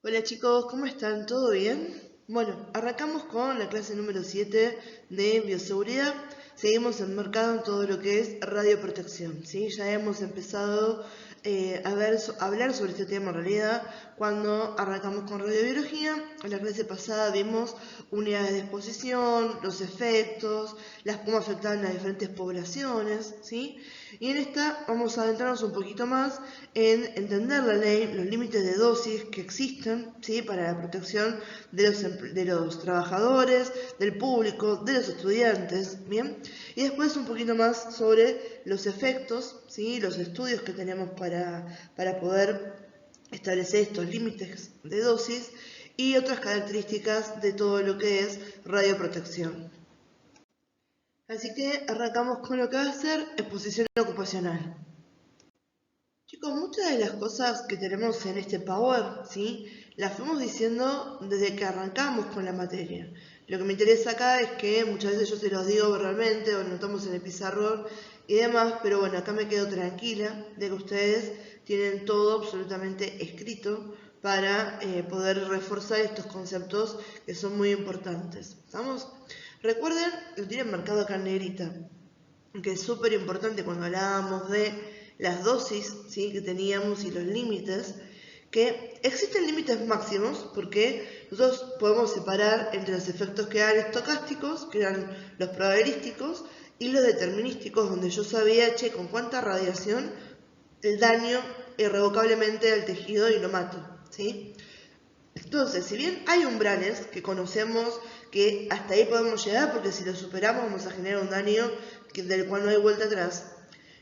Hola chicos, ¿cómo están? ¿Todo bien? Bueno, arrancamos con la clase número 7 de bioseguridad. Seguimos enmarcado en todo lo que es radioprotección, ¿sí? Ya hemos empezado a hablar sobre este tema en realidad cuando arrancamos con radiobiología. En la clase pasada vimos unidades de exposición, los efectos, cómo afectaban las diferentes poblaciones, ¿sí? Y en esta vamos a adentrarnos un poquito más en entender la ley, los límites de dosis que existen, ¿sí? Para la protección de los trabajadores, del público, de los estudiantes, ¿bien? Y después un poquito más sobre los efectos, ¿sí? Los estudios que tenemos para poder establecer estos límites de dosis y otras características de todo lo que es radioprotección. Así que arrancamos con lo que va a ser exposición ocupacional. Chicos, muchas de las cosas que tenemos en este Power, ¿sí? Las fuimos diciendo desde que arrancamos con la materia. Lo que me interesa acá es que muchas veces yo se los digo verbalmente o notamos en el pizarrón y demás, pero bueno, acá me quedo tranquila de que ustedes tienen todo absolutamente escrito para poder reforzar estos conceptos que son muy importantes. ¿Estamos? Recuerden, lo tienen marcado acá en negrita, que es súper importante cuando hablábamos de las dosis, ¿sí? Que teníamos y los límites, que existen límites máximos porque nosotros podemos separar entre los efectos que eran estocásticos, que eran los probabilísticos, y los determinísticos, donde yo sabía, che, con cuánta radiación el daño irrevocablemente al tejido y lo mato, ¿sí? Entonces, si bien hay umbrales que conocemos que hasta ahí podemos llegar porque si lo superamos vamos a generar un daño del cual no hay vuelta atrás,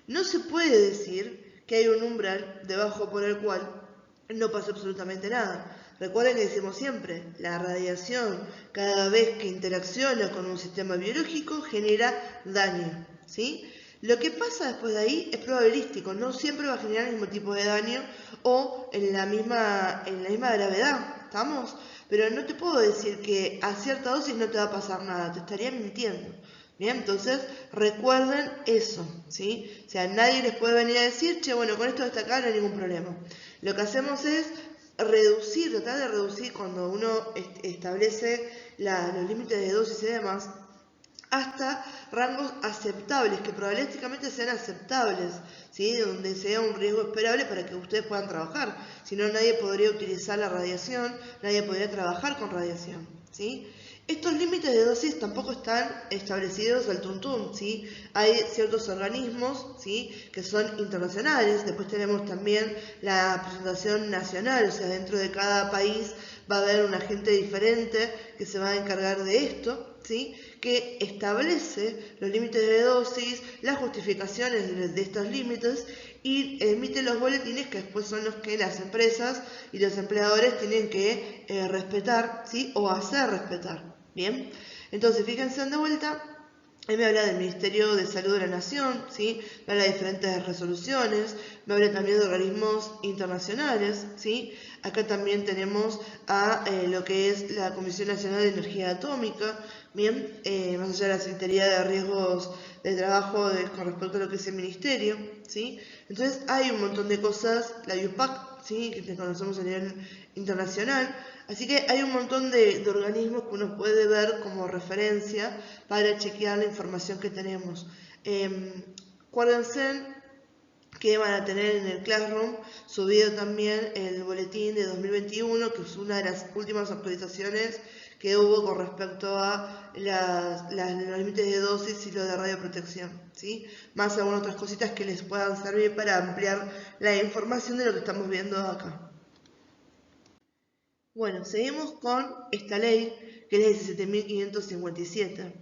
no se puede decir que hay un umbral debajo por el cual no pasa absolutamente nada. Recuerden que decimos siempre, la radiación cada vez que interacciona con un sistema biológico genera daño, ¿sí? Lo que pasa después de ahí es probabilístico, no siempre va a generar el mismo tipo de daño o en la misma gravedad, ¿estamos? Pero no te puedo decir que a cierta dosis no te va a pasar nada, te estaría mintiendo. Bien, entonces recuerden eso, ¿sí? O sea, nadie les puede venir a decir, che, bueno, con esto hasta acá no hay ningún problema. Lo que hacemos es tratar de reducir cuando uno establece los límites de dosis y demás, hasta rangos aceptables, que probabilísticamente sean aceptables, ¿sí? Donde sea un riesgo esperable para que ustedes puedan trabajar. Si no, nadie podría utilizar la radiación, nadie podría trabajar con radiación, ¿sí? Estos límites de dosis tampoco están establecidos al tuntún, ¿sí? Hay ciertos organismos, ¿sí? Que son internacionales. Después tenemos también la presentación nacional, o sea, dentro de cada país va a haber un agente diferente que se va a encargar de esto, ¿sí? Que establece los límites de dosis, las justificaciones de estos límites y emite los boletines que después son los que las empresas y los empleadores tienen que respetar, ¿sí? O hacer respetar. Bien, entonces fíjense de vuelta. Él me habla del Ministerio de Salud de la Nación, ¿sí? Me habla de diferentes resoluciones, me habla también de organismos internacionales, ¿sí? Acá también tenemos a lo que es la Comisión Nacional de Energía Atómica, bien, más allá de la Secretaría de Riesgos de Trabajo con respecto a lo que es el Ministerio, ¿sí? Entonces hay un montón de cosas, la IUPAC, ¿sí? Que conocemos a nivel internacional. Así que hay un montón de organismos que uno puede ver como referencia para chequear la información que tenemos. Acuérdense que van a tener en el Classroom subido también el boletín de 2021, que es una de las últimas actualizaciones que hubo con respecto a los límites de dosis y lo de radioprotección, ¿sí? Más algunas otras cositas que les puedan servir para ampliar la información de lo que estamos viendo acá. Bueno, seguimos con esta ley, que es la 17.557.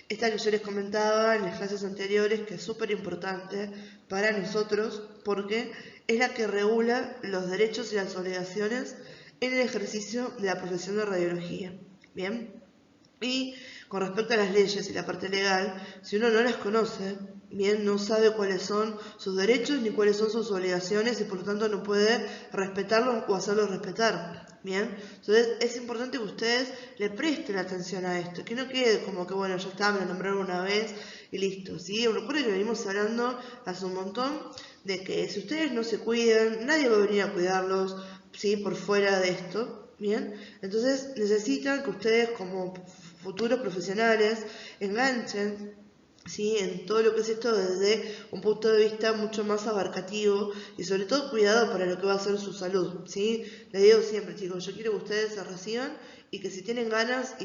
Esta que yo les comentaba en las clases anteriores, que es súper importante para nosotros, porque es la que regula los derechos y las obligaciones en el ejercicio de la profesión de radiología. Bien, y con respecto a las leyes y la parte legal, si uno no las conoce, bien, no sabe cuáles son sus derechos ni cuáles son sus obligaciones y por lo tanto no puede respetarlos o hacerlos respetar. Bien, entonces es importante que ustedes le presten atención a esto, que no quede como que bueno, ya está, me lo nombraron una vez y listo. ¿Sí? Recuerden que venimos hablando hace un montón de que si ustedes no se cuidan, nadie va a venir a cuidarlos. ¿sí? Por fuera de esto, ¿bien? Entonces necesitan que ustedes como futuros profesionales enganchen, ¿sí? En todo lo que es esto desde un punto de vista mucho más abarcativo y sobre todo cuidado para lo que va a ser su salud, ¿sí? Les digo siempre, chicos, yo quiero que ustedes se reciban y que si tienen ganas y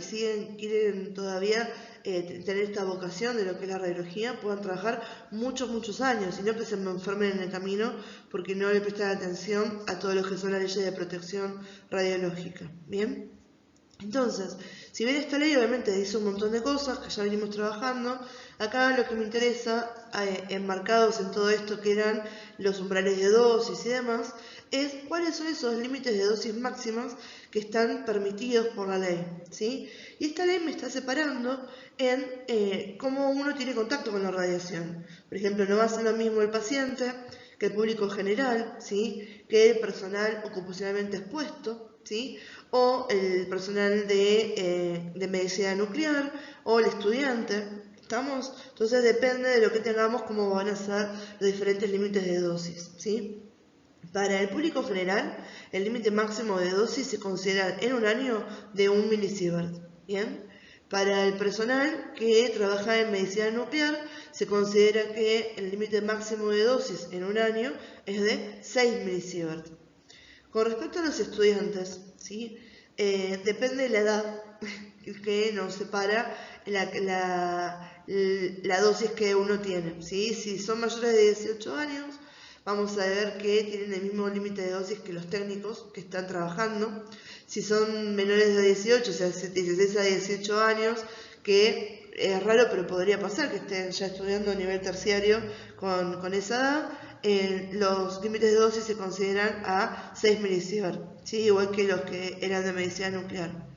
quieren todavía tener esta vocación de lo que es la radiología, puedan trabajar muchos años y no que se me enfermen en el camino porque no le prestan atención a todo lo que son las leyes de protección radiológica, ¿bien? Entonces, si bien esta ley obviamente dice un montón de cosas que ya venimos trabajando, acá lo que me interesa, enmarcados en todo esto que eran los umbrales de dosis y demás, es cuáles son esos límites de dosis máximas que están permitidos por la ley, ¿sí? Y esta ley me está separando en cómo uno tiene contacto con la radiación. Por ejemplo, no va a ser lo mismo el paciente que el público general, ¿sí? Que el personal ocupacionalmente expuesto, ¿sí? O el personal de medicina nuclear o el estudiante, ¿estamos? Entonces depende de lo que tengamos cómo van a ser los diferentes límites de dosis, ¿sí? Para el público general, el límite máximo de dosis se considera en un año de 1 milisievert, ¿bien? Para el personal que trabaja en medicina nuclear, se considera que el límite máximo de dosis en un año es de 6 milisievert. Con respecto a los estudiantes, ¿sí? Depende de la edad que nos separa la dosis que uno tiene, ¿sí? Si son mayores de 18 años, vamos a ver que tienen el mismo límite de dosis que los técnicos que están trabajando. Si son menores de 18, o sea, 16 a 18 años, que es raro, pero podría pasar que estén ya estudiando a nivel terciario con esa edad, los límites de dosis se consideran a 6 milisievert, ¿sí? Igual que los que eran de medicina nuclear.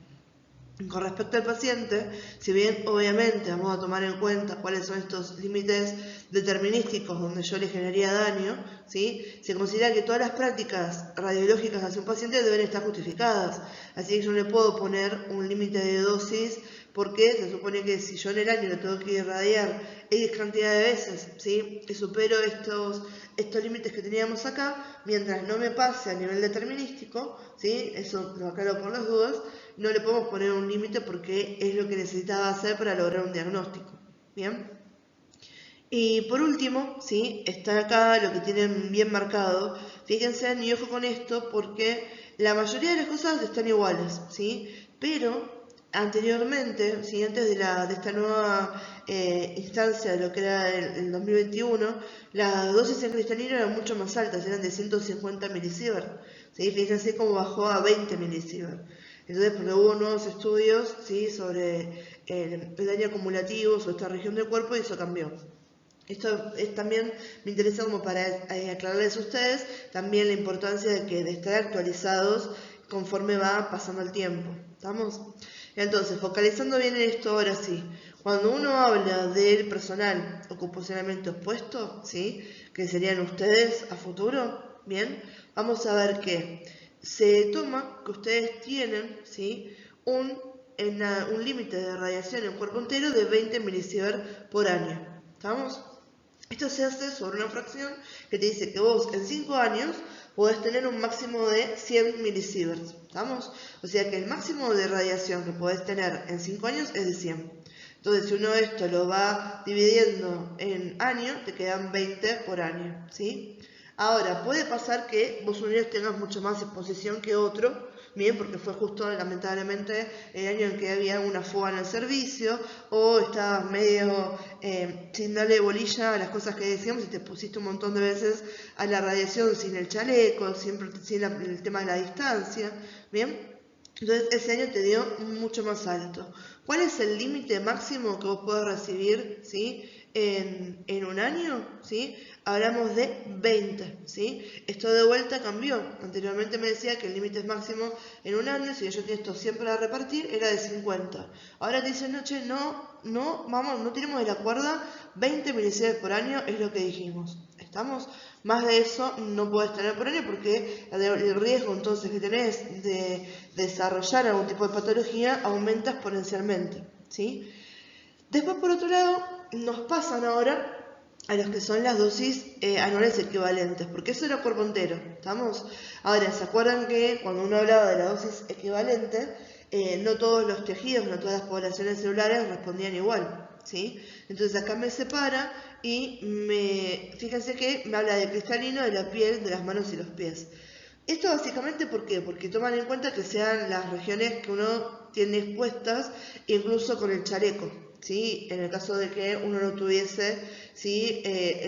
Con respecto al paciente, si bien obviamente vamos a tomar en cuenta cuáles son estos límites determinísticos donde yo le generaría daño, ¿sí? Se considera que todas las prácticas radiológicas hacia un paciente deben estar justificadas. Así que yo no le puedo poner un límite de dosis porque se supone que si yo en el año le tengo que irradiar X cantidad de veces, ¿sí? Y supero estos límites que teníamos acá, mientras no me pase a nivel determinístico, ¿sí? Eso lo aclaro por las dudas, no le podemos poner un límite porque es lo que necesitaba hacer para lograr un diagnóstico, ¿bien? Y por último, ¿sí? Está acá lo que tienen bien marcado. Fíjense, y ojo con esto, porque la mayoría de las cosas están iguales, ¿sí? Pero anteriormente, ¿sí? Antes de esta nueva instancia de lo que era el 2021, las dosis en cristalino eran mucho más altas, eran de 150 milisievert, ¿sí? Fíjense cómo bajó a 20 milisievert. Entonces, porque hubo nuevos estudios, ¿sí? Sobre el daño acumulativo sobre esta región del cuerpo y eso cambió. Esto también me interesa como para aclararles a ustedes también la importancia de estar actualizados conforme va pasando el tiempo. ¿Estamos? Entonces, focalizando bien en esto ahora sí. Cuando uno habla del personal ocupacionalmente expuesto, ¿sí? Que serían ustedes a futuro, ¿bien? Vamos a ver que se toma que ustedes tienen, ¿sí? un límite de radiación en cuerpo entero de 20 milisievert por año. ¿Estamos? Esto se hace sobre una fracción que te dice que vos en 5 años podés tener un máximo de 100 milisieverts. ¿Estamos? O sea que el máximo de radiación que podés tener en 5 años es de 100. Entonces, si uno esto lo va dividiendo en años, te quedan 20 por año, ¿sí? Ahora, puede pasar que vos un año tengas mucho más exposición que otro, bien, porque fue justo lamentablemente el año en que había una fuga en el servicio o estabas medio sin darle bolilla a las cosas que decíamos y te pusiste un montón de veces a la radiación sin el chaleco, siempre sin el tema de la distancia, bien. Entonces ese año te dio mucho más alto. ¿Cuál es el límite máximo que vos podés recibir, ¿sí? en un año? ¿Sí? Hablamos de 20, ¿sí? Esto de vuelta cambió. Anteriormente me decía que el límite máximo en un año, si yo tenía esto siempre a repartir, era de 50. Ahora te dicen, no tiremos de la cuerda, 20 milisieverts por año es lo que dijimos. ¿Estamos? Más de eso no podés tener por año porque el riesgo entonces que tenés de desarrollar algún tipo de patología aumenta exponencialmente, ¿sí? Después, por otro lado, nos pasan ahora a los que son las dosis anuales equivalentes, porque eso era cuerpo entero, ¿estamos? Ahora, ¿se acuerdan que cuando uno hablaba de la dosis equivalente, no todos los tejidos, no todas las poblaciones celulares respondían igual, ¿sí? Entonces acá me separa y fíjense que me habla de cristalino, de la piel, de las manos y los pies. Esto básicamente, ¿por qué? Porque toman en cuenta que sean las regiones que uno tiene expuestas, incluso con el chaleco, ¿sí? En el caso de que uno no tuviese, ¿sí?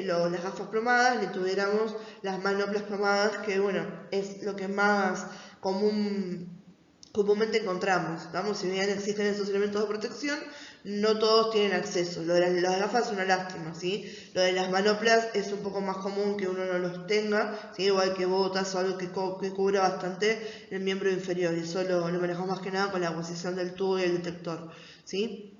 Las gafas plomadas, ni tuviéramos las manoplas plomadas, que bueno, es lo que más comúnmente encontramos, ¿estamos? Si bien existen esos elementos de protección, no todos tienen acceso. Lo de las gafas es una lástima, ¿sí? Lo de las manoplas es un poco más común que uno no los tenga, ¿sí? Igual que botas o algo que cubra bastante el miembro inferior, y eso lo manejamos más que nada con la posición del tubo y el detector, ¿sí?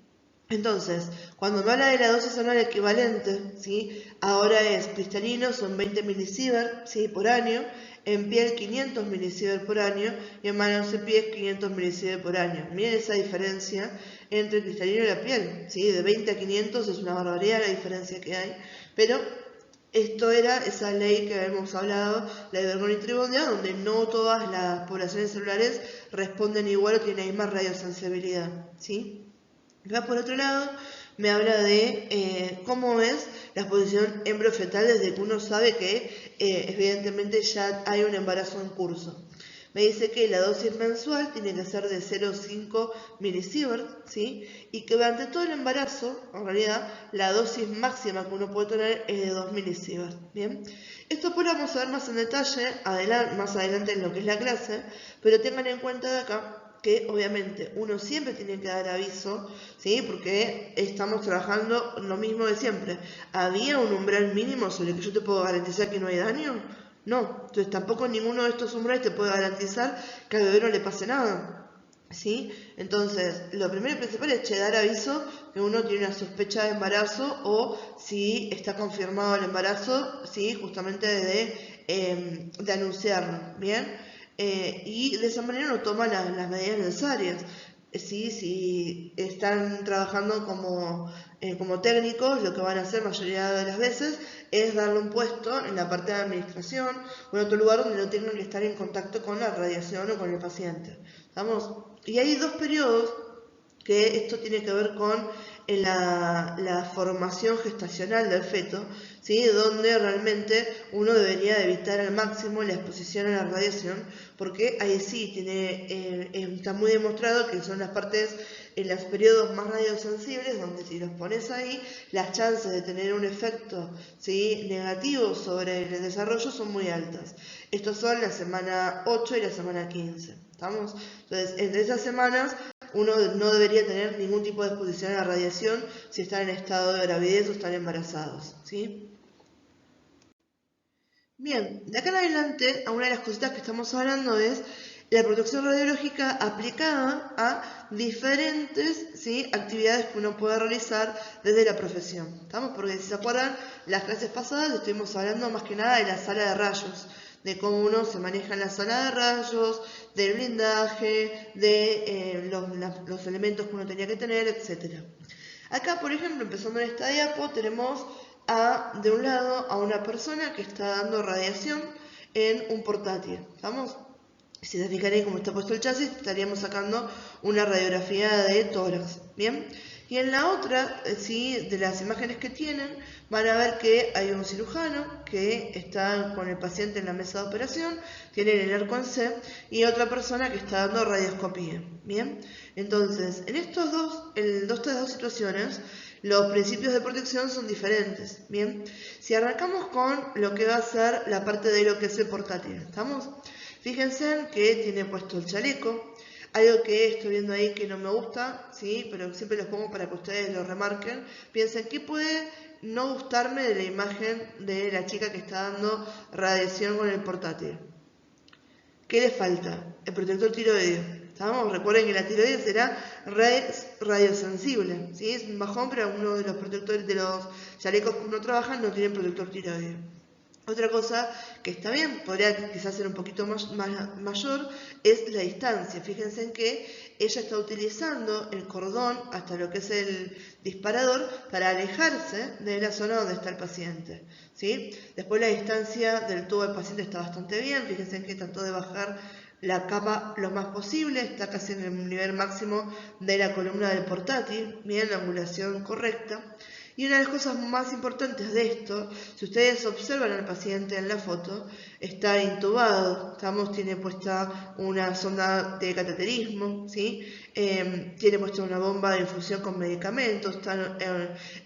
Entonces, cuando me habla de la dosis anual equivalente, ¿sí? Ahora es cristalino, son 20 milisievert, ¿sí? Por año, en piel 500 milisievert por año y en manos y pies 500 milisievert por año. Miren esa diferencia entre el cristalino y la piel, ¿sí? De 20 a 500 es una barbaridad la diferencia que hay, pero esto era esa ley que habíamos hablado, la de Bernoulli y Tribondia, donde no todas las poblaciones celulares responden igual o tienen la misma radiosensibilidad, ¿sí? Acá por otro lado me habla de cómo es la exposición embriofetal desde que uno sabe que evidentemente ya hay un embarazo en curso. Me dice que la dosis mensual tiene que ser de 0,5 milisievert, ¿sí? Y que durante todo el embarazo, en realidad, la dosis máxima que uno puede tener es de 2 milisievert, ¿bien? Esto pues lo vamos a ver más en detalle más adelante en lo que es la clase, pero tengan en cuenta de acá que obviamente uno siempre tiene que dar aviso, ¿sí? Porque estamos trabajando lo mismo de siempre. ¿Había un umbral mínimo sobre el que yo te puedo garantizar que no hay daño? No, entonces tampoco ninguno de estos umbrales te puede garantizar que al bebé no le pase nada, ¿sí? Entonces, lo primero y principal es dar aviso que uno tiene una sospecha de embarazo o si está confirmado el embarazo, ¿sí? Justamente de anunciarlo, ¿bien? Y de esa manera uno toma las medidas necesarias. Sí, si están trabajando como técnicos, lo que van a hacer mayoría de las veces es darle un puesto en la parte de administración o en otro lugar donde no tengan que estar en contacto con la radiación o con el paciente. ¿Estamos? Y hay dos periodos que esto tiene que ver con la formación gestacional del feto, ¿sí? Donde realmente uno debería evitar al máximo la exposición a la radiación, porque ahí sí está muy demostrado que son las partes en los periodos más radiosensibles, donde si los pones ahí, las chances de tener un efecto, ¿sí? negativo sobre el desarrollo son muy altas. Estos son la semana 8 y la semana 15. ¿Estamos? Entonces, entre esas semanas uno no debería tener ningún tipo de exposición a la radiación si están en estado de gravidez o están embarazados, ¿sí? Bien, de acá en adelante, una de las cositas que estamos hablando es la protección radiológica aplicada a diferentes, ¿sí? actividades que uno puede realizar desde la profesión. ¿Estamos? Porque si se acuerdan, las clases pasadas estuvimos hablando más que nada de la sala de rayos, de cómo uno se maneja en la sala de rayos, del blindaje, de los elementos que uno tenía que tener, etc. Acá, por ejemplo, empezando en esta diapo, tenemos de un lado a una persona que está dando radiación en un portátil. ¿Estamos? Si se fijan ahí como está puesto el chasis, estaríamos sacando una radiografía de tórax. ¿Bien? Y en la otra, sí, de las imágenes que tienen, van a ver que hay un cirujano que está con el paciente en la mesa de operación, tienen el arco en C, y otra persona que está dando radioscopía. ¿Bien? Entonces, en estas dos situaciones, los principios de protección son diferentes. Bien, si arrancamos con lo que va a ser la parte de lo que es el portátil, ¿estamos? Fíjense que tiene puesto el chaleco, algo que estoy viendo ahí que no me gusta, ¿sí? Pero siempre los pongo para que ustedes lo remarquen. Piensen, ¿qué puede no gustarme de la imagen de la chica que está dando radiación con el portátil? ¿Qué le falta? El protector tiroideo. ¿Estamos? Recuerden que la tiroides será radiosensible, ¿sí? Es un bajón, pero algunos de los protectores de los chalecos que uno trabaja no tienen protector tiroideo. Otra cosa que está bien, podría quizás ser un poquito mayor, es la distancia. Fíjense en que ella está utilizando el cordón hasta lo que es el disparador para alejarse de la zona donde está el paciente, ¿sí? Después la distancia del tubo del paciente está bastante bien. Fíjense en que trató de bajar la cama lo más posible, está casi en el nivel máximo de la columna del portátil, bien, la angulación correcta. Y una de las cosas más importantes de esto, si ustedes observan al paciente en la foto, está intubado, tiene puesta una sonda de cateterismo, ¿sí? Tiene puesta una bomba de infusión con medicamentos,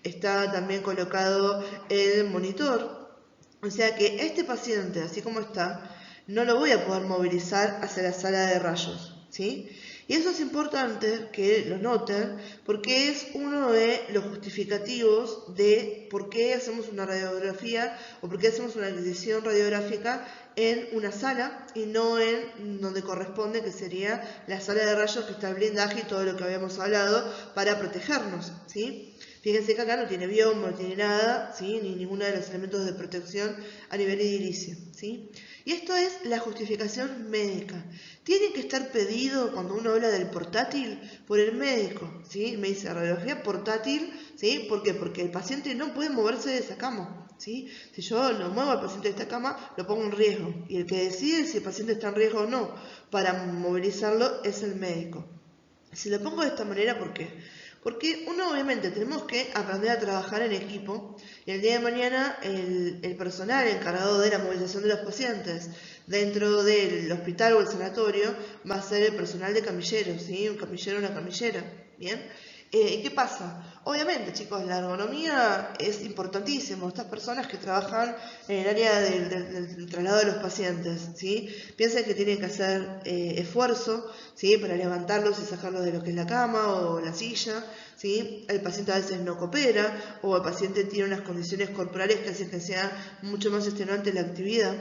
está también colocado el monitor. O sea que este paciente, así como está, no lo voy a poder movilizar hacia la sala de rayos, ¿sí? Y eso es importante que lo noten porque es uno de los justificativos de por qué hacemos una radiografía o por qué hacemos una adquisición radiográfica en una sala y no en donde corresponde, que sería la sala de rayos, que está el blindaje y todo lo que habíamos hablado para protegernos, ¿sí? Fíjense que acá no tiene biombo, no tiene nada, ¿sí? Ni ninguno de los elementos de protección a nivel edilicio, ¿sí? Y esto es la justificación médica. Tiene que estar pedido cuando uno habla del portátil por el médico, ¿sí? Me dice radiografía portátil, ¿sí? ¿Por qué? Porque el paciente no puede moverse de esa cama, ¿sí? Si yo lo muevo al paciente de esta cama, lo pongo en riesgo. Y el que decide si el paciente está en riesgo o no para movilizarlo es el médico. Si lo pongo de esta manera, ¿por qué? Porque uno obviamente tenemos que aprender a trabajar en equipo y el día de mañana el personal encargado de la movilización de los pacientes dentro del hospital o el sanatorio va a ser el personal de camilleros, ¿sí? Un camillero o una camillera, ¿bien? ¿Qué pasa? Obviamente, chicos, la ergonomía es importantísimo. Estas personas que trabajan en el área del traslado de los pacientes, ¿sí? Piensen que tienen que hacer esfuerzo, ¿sí? Para levantarlos y sacarlos de lo que es la cama o la silla, ¿sí? El paciente a veces no coopera o el paciente tiene unas condiciones corporales que hacen que sea mucho más extenuante la actividad.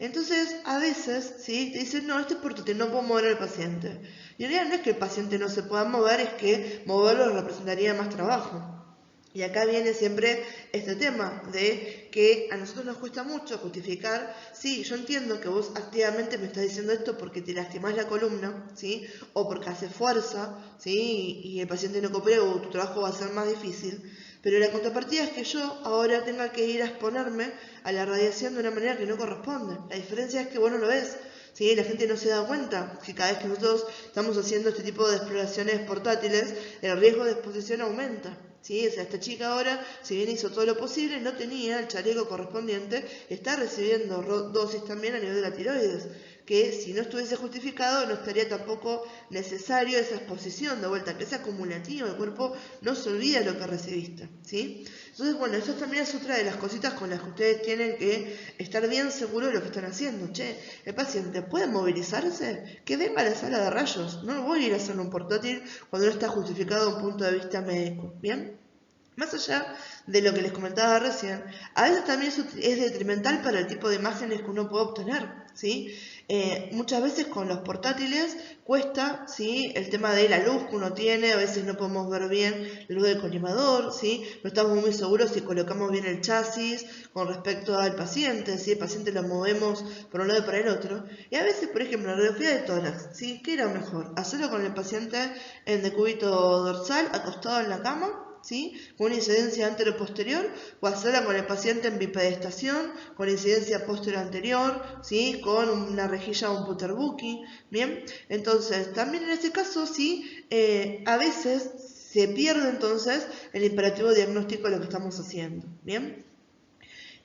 Entonces, a veces, ¿sí? Te dicen, no, esto es porque no puedo mover al paciente. Y en realidad no es que el paciente no se pueda mover, es que moverlo representaría más trabajo. Y acá viene siempre este tema de que a nosotros nos cuesta mucho justificar, sí, yo entiendo que vos activamente me estás diciendo esto porque te lastimás la columna, ¿sí? O porque hace fuerza, ¿sí? Y el paciente no coopera o tu trabajo va a ser más difícil. Pero la contrapartida es que yo ahora tenga que ir a exponerme a la radiación de una manera que no corresponde. La diferencia es que vos no lo ves. ¿Sí? La gente no se da cuenta que cada vez que nosotros estamos haciendo este tipo de exploraciones portátiles, el riesgo de exposición aumenta. ¿Sí? O sea, esta chica ahora, si bien hizo todo lo posible, no tenía el chaleco correspondiente, está recibiendo dosis también a nivel de la tiroides, que si no estuviese justificado no estaría tampoco necesario esa exposición de vuelta, que es acumulativo, el cuerpo no se olvida lo que recibiste, ¿sí? Entonces, bueno, eso también es otra de las cositas con las que ustedes tienen que estar bien seguros de lo que están haciendo. Che, el paciente puede movilizarse, que venga a la sala de rayos, no voy a ir a hacerlo un portátil cuando no está justificado desde un punto de vista médico, ¿bien? Más allá de lo que les comentaba recién, a veces también es detrimental para el tipo de imágenes que uno puede obtener, ¿sí? Muchas veces con los portátiles cuesta, ¿sí? El tema de la luz que uno tiene, a veces no podemos ver bien la luz del colimador, ¿sí? No estamos muy seguros si colocamos bien el chasis con respecto al paciente, ¿sí? El paciente lo movemos por un lado y para el otro. Y a veces, por ejemplo, la radiografía de tórax, ¿sí? ¿Qué era mejor? ¿Hacerlo con el paciente en decúbito dorsal, acostado en la cama? ¿Sí? Con una incidencia antero-posterior, o hacerla con el paciente en bipedestación, con incidencia posterior-anterior, ¿sí? Con una rejilla o un Butterbucky, ¿bien? Entonces, también en este caso, sí, a veces se pierde entonces el imperativo diagnóstico de lo que estamos haciendo, ¿bien?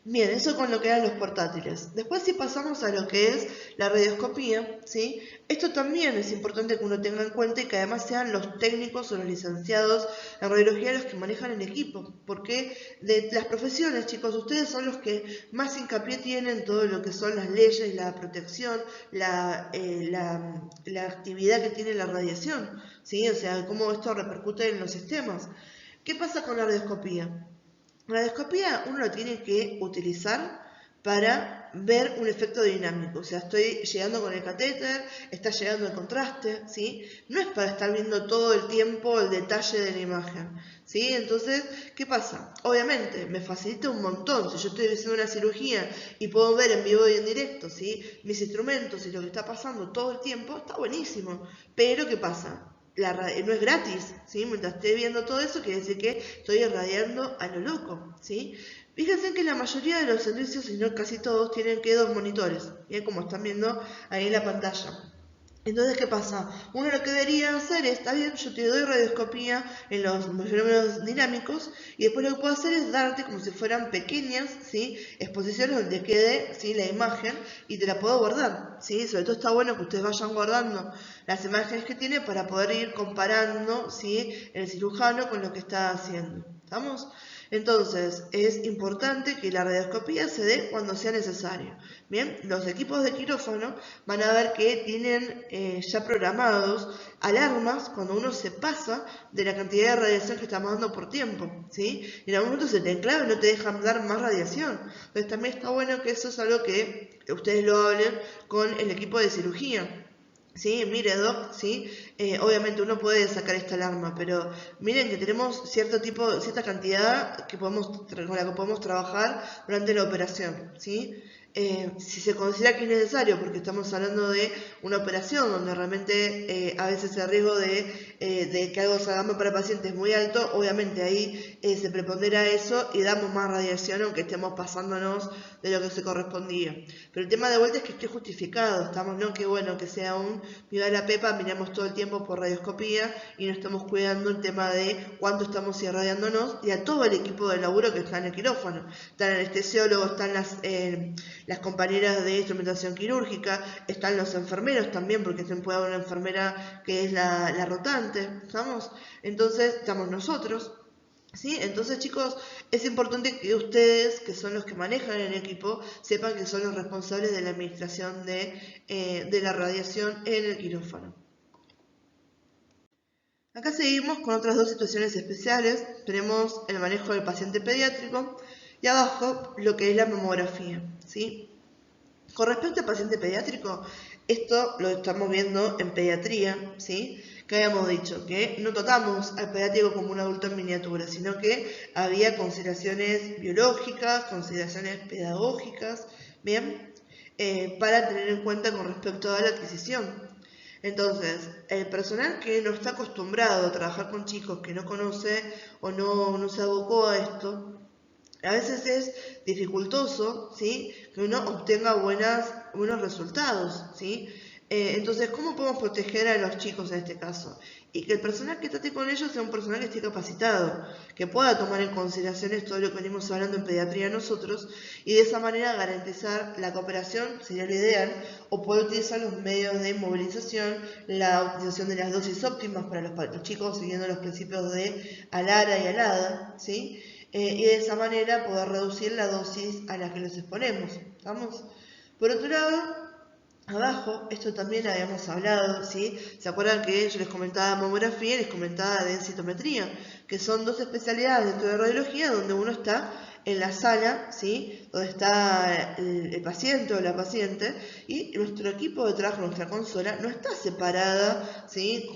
Bien, eso con lo que eran los portátiles. Después si pasamos a lo que es la radioscopía, ¿sí? Esto también es importante que uno tenga en cuenta y que además sean los técnicos o los licenciados en radiología los que manejan el equipo, porque de las profesiones, chicos, ustedes son los que más hincapié tienen en todo lo que son las leyes, la protección, la actividad que tiene la radiación, ¿sí? O sea, cómo esto repercute en los sistemas. ¿Qué pasa con la radioscopía? La radioscopía uno lo tiene que utilizar para ver un efecto dinámico, o sea, estoy llegando con el catéter, está llegando el contraste, ¿sí? No es para estar viendo todo el tiempo el detalle de la imagen, ¿sí? Entonces, ¿qué pasa? Obviamente, me facilita un montón, si yo estoy haciendo una cirugía y puedo ver en vivo y en directo, ¿sí? Mis instrumentos y lo que está pasando todo el tiempo, está buenísimo, pero ¿qué pasa? No es gratis, ¿sí? Mientras esté viendo todo eso, quiere decir que estoy irradiando a lo loco, ¿sí? Fíjense que la mayoría de los servicios, si no casi todos, tienen que dos monitores, ¿bien? Como están viendo ahí en la pantalla. Entonces, ¿qué pasa? Uno lo que debería hacer es, está bien, yo te doy radioscopía en los fenómenos dinámicos y después lo que puedo hacer es darte como si fueran pequeñas, ¿sí? Exposiciones donde quede, ¿sí? La imagen y te la puedo guardar, ¿sí? Sobre todo está bueno que ustedes vayan guardando las imágenes que tiene para poder ir comparando, ¿sí? El cirujano con lo que está haciendo. ¿Estamos? Entonces, es importante que la radioscopía se dé cuando sea necesario. Bien, los equipos de quirófano van a ver que tienen ya programados alarmas cuando uno se pasa de la cantidad de radiación que estamos dando por tiempo, ¿sí? Y en algún momento se te enclava y no te dejan dar más radiación. Entonces también está bueno que eso es algo que ustedes lo hablen con el equipo de cirugía. Sí, mire, Doc, sí, obviamente uno puede sacar esta alarma, pero miren que tenemos cierta cantidad que con la que podemos trabajar durante la operación, ¿sí? Si se considera que es necesario, porque estamos hablando de una operación donde realmente a veces el riesgo de que algo salga para el paciente es muy alto, obviamente ahí se prepondera eso y damos más radiación aunque estemos pasándonos de lo que se correspondía. Pero el tema de vuelta es que esté justificado, estamos, no que bueno, que sea un viva la pepa, miramos todo el tiempo por radioscopía y no estamos cuidando el tema de cuánto estamos irradiándonos y a todo el equipo de laburo que está en el quirófano. Están el anestesiólogo, están las compañeras de instrumentación quirúrgica, están los enfermeros también, porque se puede haber una enfermera que es la rotante, ¿estamos? Entonces estamos nosotros. ¿Sí? Entonces, chicos, es importante que ustedes, que son los que manejan el equipo, sepan que son los responsables de la administración de la radiación en el quirófano. Acá seguimos con otras dos situaciones especiales. Tenemos el manejo del paciente pediátrico y abajo lo que es la mamografía, ¿sí? Con respecto al paciente pediátrico, esto lo estamos viendo en pediatría, ¿sí? Que habíamos dicho que no tratamos al pediátrico como un adulto en miniatura, sino que había consideraciones biológicas, consideraciones pedagógicas, ¿bien? Para tener en cuenta con respecto a la adquisición. Entonces, el personal que no está acostumbrado a trabajar con chicos que no conoce o no se abocó a esto, a veces es dificultoso, ¿sí? Que uno obtenga buenos resultados, ¿sí? Entonces, ¿cómo podemos proteger a los chicos en este caso? Y que el personal que trate con ellos sea un personal que esté capacitado, que pueda tomar en consideración todo lo que venimos hablando en pediatría nosotros, y de esa manera garantizar la cooperación, sería lo ideal, o poder utilizar los medios de movilización, la utilización de las dosis óptimas para los chicos, siguiendo los principios de ALARA y ALADA, ¿sí? Y de esa manera poder reducir la dosis a la que los exponemos. ¿Estamos? Por otro lado, abajo, esto también habíamos hablado, ¿sí? ¿Se acuerdan que yo les comentaba mamografía y les comentaba densitometría? Que son dos especialidades dentro de radiología donde uno está en la sala, ¿sí? Donde está el paciente o la paciente y nuestro equipo de trabajo, nuestra consola, no está separada, ¿sí?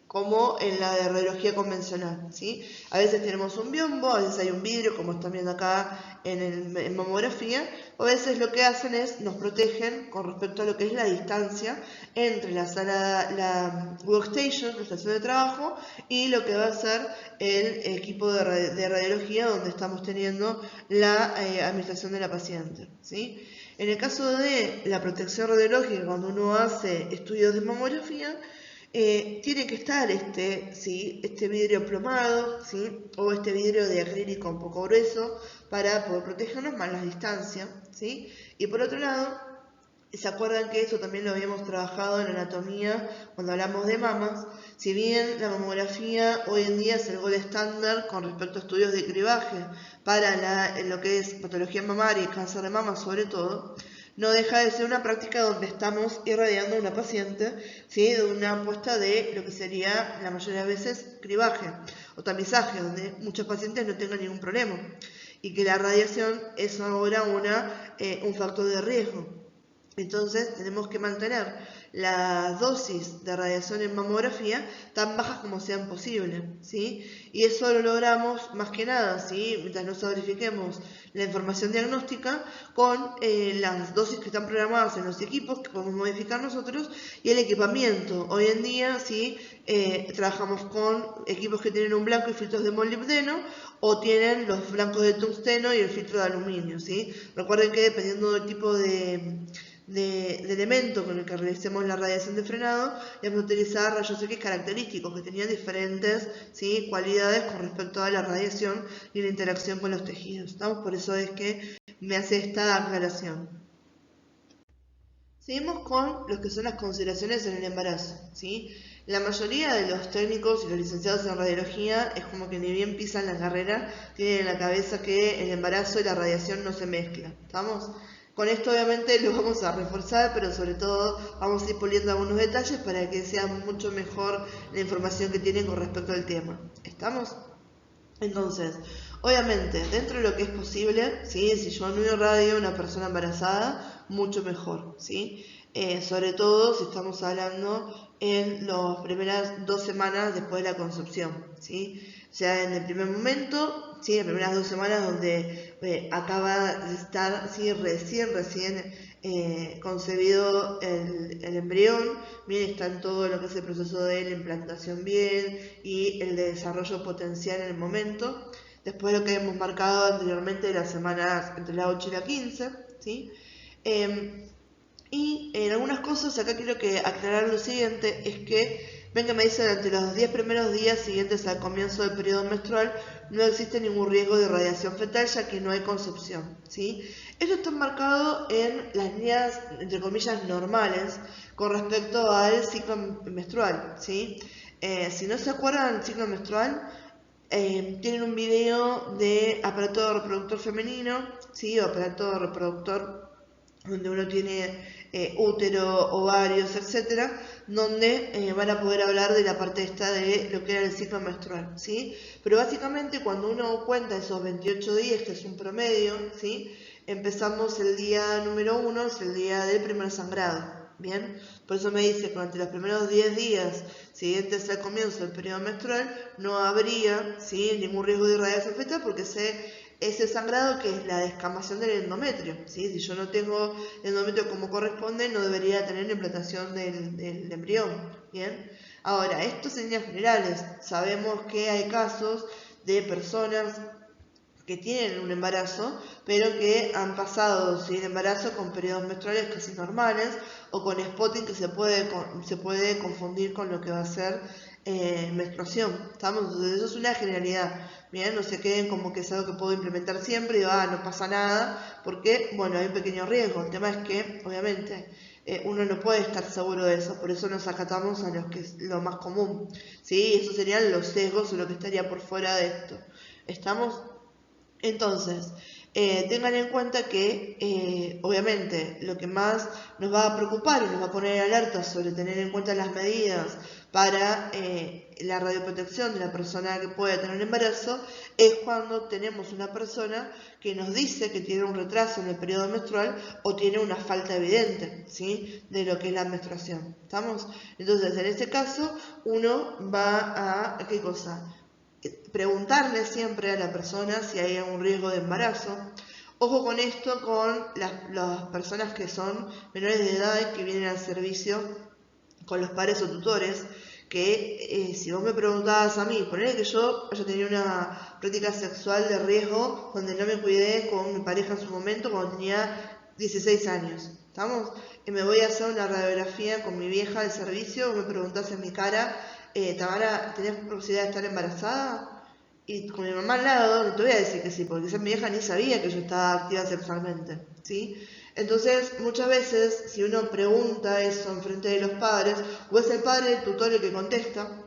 Como en la de radiología convencional, ¿sí? A veces tenemos un biombo, a veces hay un vidrio, como están viendo acá en mamografía, o a veces lo que hacen es nos protegen con respecto a lo que es la distancia entre la sala, la workstation, la estación de trabajo, y lo que va a ser el equipo de radiología donde estamos teniendo la administración de la paciente, ¿sí? En el caso de la protección radiológica, cuando uno hace estudios de mamografía, tiene que estar este vidrio plomado, ¿sí? O este vidrio de acrílico un poco grueso para poder protegernos más las distancias, ¿sí? Y por otro lado, ¿se acuerdan que eso también lo habíamos trabajado en anatomía cuando hablamos de mamas? Si bien la mamografía hoy en día es el gold estándar con respecto a estudios de cribaje para lo que es patología mamaria y cáncer de mama sobre todo, no deja de ser una práctica donde estamos irradiando a una paciente, ¿sí? De una apuesta de lo que sería la mayoría de veces cribaje o tamizaje, donde muchos pacientes no tengan ningún problema. y que la radiación es ahora un factor de riesgo. Entonces tenemos que mantener las dosis de radiación en mamografía tan bajas como sean posibles, ¿sí? Y eso lo logramos más que nada, ¿sí? Mientras nos verifiquemos la información diagnóstica con las dosis que están programadas en los equipos que podemos modificar nosotros y el equipamiento. Hoy en día, ¿sí? Trabajamos con equipos que tienen un blanco y filtros de molibdeno o tienen los blancos de tungsteno y el filtro de aluminio, ¿sí? Recuerden que dependiendo del tipo de elemento con el que realicemos la radiación de frenado, vamos a utilizar rayos X característicos que tenían diferentes, ¿sí? cualidades con respecto a la radiación y la interacción con los tejidos. ¿Estamos? Por eso es que me hace esta aclaración. Seguimos con lo que son las consideraciones en el embarazo, ¿sí? La mayoría de los técnicos y los licenciados en radiología es como que ni bien pisan la carrera, tienen en la cabeza que el embarazo y la radiación no se mezclan. ¿Estamos? Con esto obviamente lo vamos a reforzar, pero sobre todo vamos a ir puliendo algunos detalles para que sea mucho mejor la información que tienen con respecto al tema. ¿Estamos? Entonces, obviamente, dentro de lo que es posible, ¿sí? Si yo no irradio a una persona embarazada, mucho mejor, ¿sí? Sobre todo si estamos hablando en las primeras 2 semanas después de la concepción, ¿sí? O sea, en el primer momento, ¿sí? Las primeras 2 semanas donde acaba de estar, ¿sí? recién concebido el embrión, bien, está en todo lo que es el proceso de la implantación bien y el de desarrollo potencial en el momento. Después lo que hemos marcado anteriormente de las semanas entre la 8 y la 15, ¿sí? Y en algunas cosas acá quiero que aclarar lo siguiente, es que, ven que me dicen durante los 10 primeros días siguientes al comienzo del periodo menstrual no existe ningún riesgo de radiación fetal ya que no hay concepción, ¿sí? Esto está marcado en las líneas, entre comillas, normales con respecto al ciclo menstrual, ¿sí? Si no se acuerdan del ciclo menstrual, tienen un video de aparato reproductor femenino, ¿sí? O aparato reproductor donde uno tiene útero, ovarios, etcétera, donde van a poder hablar de la parte esta de lo que era el ciclo menstrual, ¿sí? Pero básicamente cuando uno cuenta esos 28 días, que es un promedio, ¿sí? Empezamos el día número 1, es el día del primer sangrado, ¿bien? Por eso me dice que durante los primeros 10 días siguientes al comienzo del periodo menstrual no habría, ¿sí? ningún riesgo de irradiación fetal porque ese sangrado que es la descamación del endometrio, ¿sí? Si yo no tengo endometrio como corresponde, no debería tener la implantación del embrión, ¿bien? Ahora, esto en líneas generales, sabemos que hay casos de personas que tienen un embarazo, pero que han pasado sin embarazo con periodos menstruales casi normales o con spotting que se puede confundir con lo que va a ser menstruación. ¿Estamos? Entonces, eso es una generalidad. Bien, no se queden como que es algo que puedo implementar siempre y no pasa nada, porque, bueno, hay un pequeño riesgo. El tema es que, obviamente, uno no puede estar seguro de eso, por eso nos acatamos a lo que es lo más común. ¿Sí? Esos serían los sesgos o lo que estaría por fuera de esto. ¿Estamos? Entonces, tengan en cuenta que obviamente lo que más nos va a preocupar y nos va a poner en alerta sobre tener en cuenta las medidas para la radioprotección de la persona que puede tener un embarazo es cuando tenemos una persona que nos dice que tiene un retraso en el periodo menstrual o tiene una falta evidente, ¿sí? de lo que es la menstruación. ¿Estamos? Entonces, en este caso, uno va a, ¿qué cosa? Preguntarle siempre a la persona si hay algún riesgo de embarazo. Ojo con esto con las personas que son menores de edad y que vienen al servicio con los padres o tutores, que si vos me preguntabas a mí, ponele que yo haya tenido una práctica sexual de riesgo donde no me cuidé con mi pareja en su momento cuando tenía 16 años, ¿estamos? Y me voy a hacer una radiografía con mi vieja de servicio, vos me preguntás en mi cara, Tamara, ¿tenés posibilidad de estar embarazada? Y con mi mamá al lado, no te voy a decir que sí, porque esa mi vieja ni sabía que yo estaba activa sexualmente, ¿sí? Entonces, muchas veces, si uno pregunta eso en frente de los padres, o es el padre, el tutor el que contesta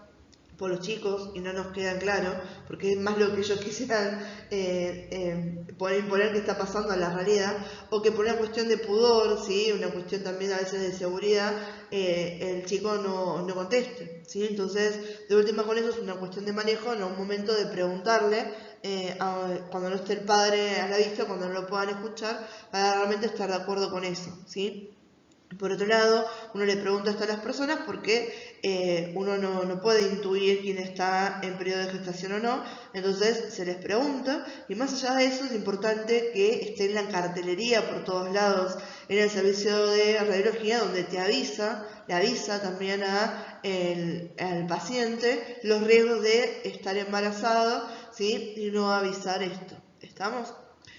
por los chicos y no nos queda claro, porque es más lo que ellos quisieran imponer que está pasando a la realidad, o que por una cuestión de pudor, ¿sí? Una cuestión también a veces de seguridad, el chico no conteste, ¿sí? Entonces, de última con eso es una cuestión de manejo, en un momento de preguntarle cuando no esté el padre a la vista, cuando no lo puedan escuchar, para realmente estar de acuerdo con eso, ¿sí? Por otro lado, uno le pregunta esto a las personas porque uno no puede intuir quién está en periodo de gestación o no, entonces se les pregunta, y más allá de eso es importante que esté en la cartelería por todos lados, en el servicio de radiología, donde le avisa también al paciente los riesgos de estar embarazado, ¿sí? Y no avisar esto. ¿Estamos?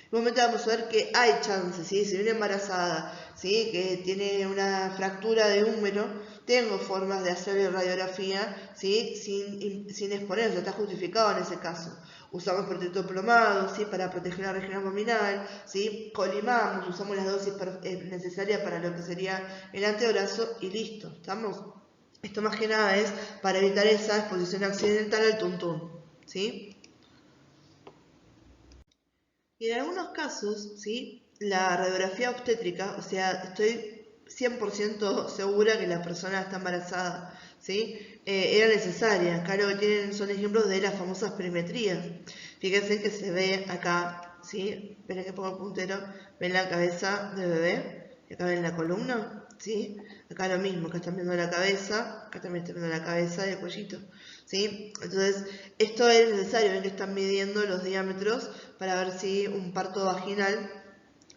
Igualmente vamos a ver que hay chances, ¿sí? Si viene embarazada, ¿sí? Que tiene una fractura de húmero, tengo formas de hacer radiografía, ¿sí? Sin exponerse, está justificado en ese caso. Usamos protector plomado, ¿sí? Para proteger la región abdominal, ¿sí? Colimamos, usamos las dosis necesarias para lo que sería el antebrazo y listo, ¿estamos? Esto más que nada es para evitar esa exposición accidental al tuntún, ¿sí? Y en algunos casos, ¿sí? La radiografía obstétrica, o sea, estoy 100% segura que la persona está embarazada, ¿sí? Era necesaria. Acá lo que tienen son ejemplos de las famosas perimetrías. Fíjense que se ve acá, ¿sí? Ven que pongo el puntero, ven la cabeza del bebé, y acá ven la columna, ¿sí? Acá lo mismo, acá están viendo la cabeza, acá también están viendo la cabeza y el cuellito, ¿sí? Entonces, esto es necesario, ven que están midiendo los diámetros para ver si un parto vaginal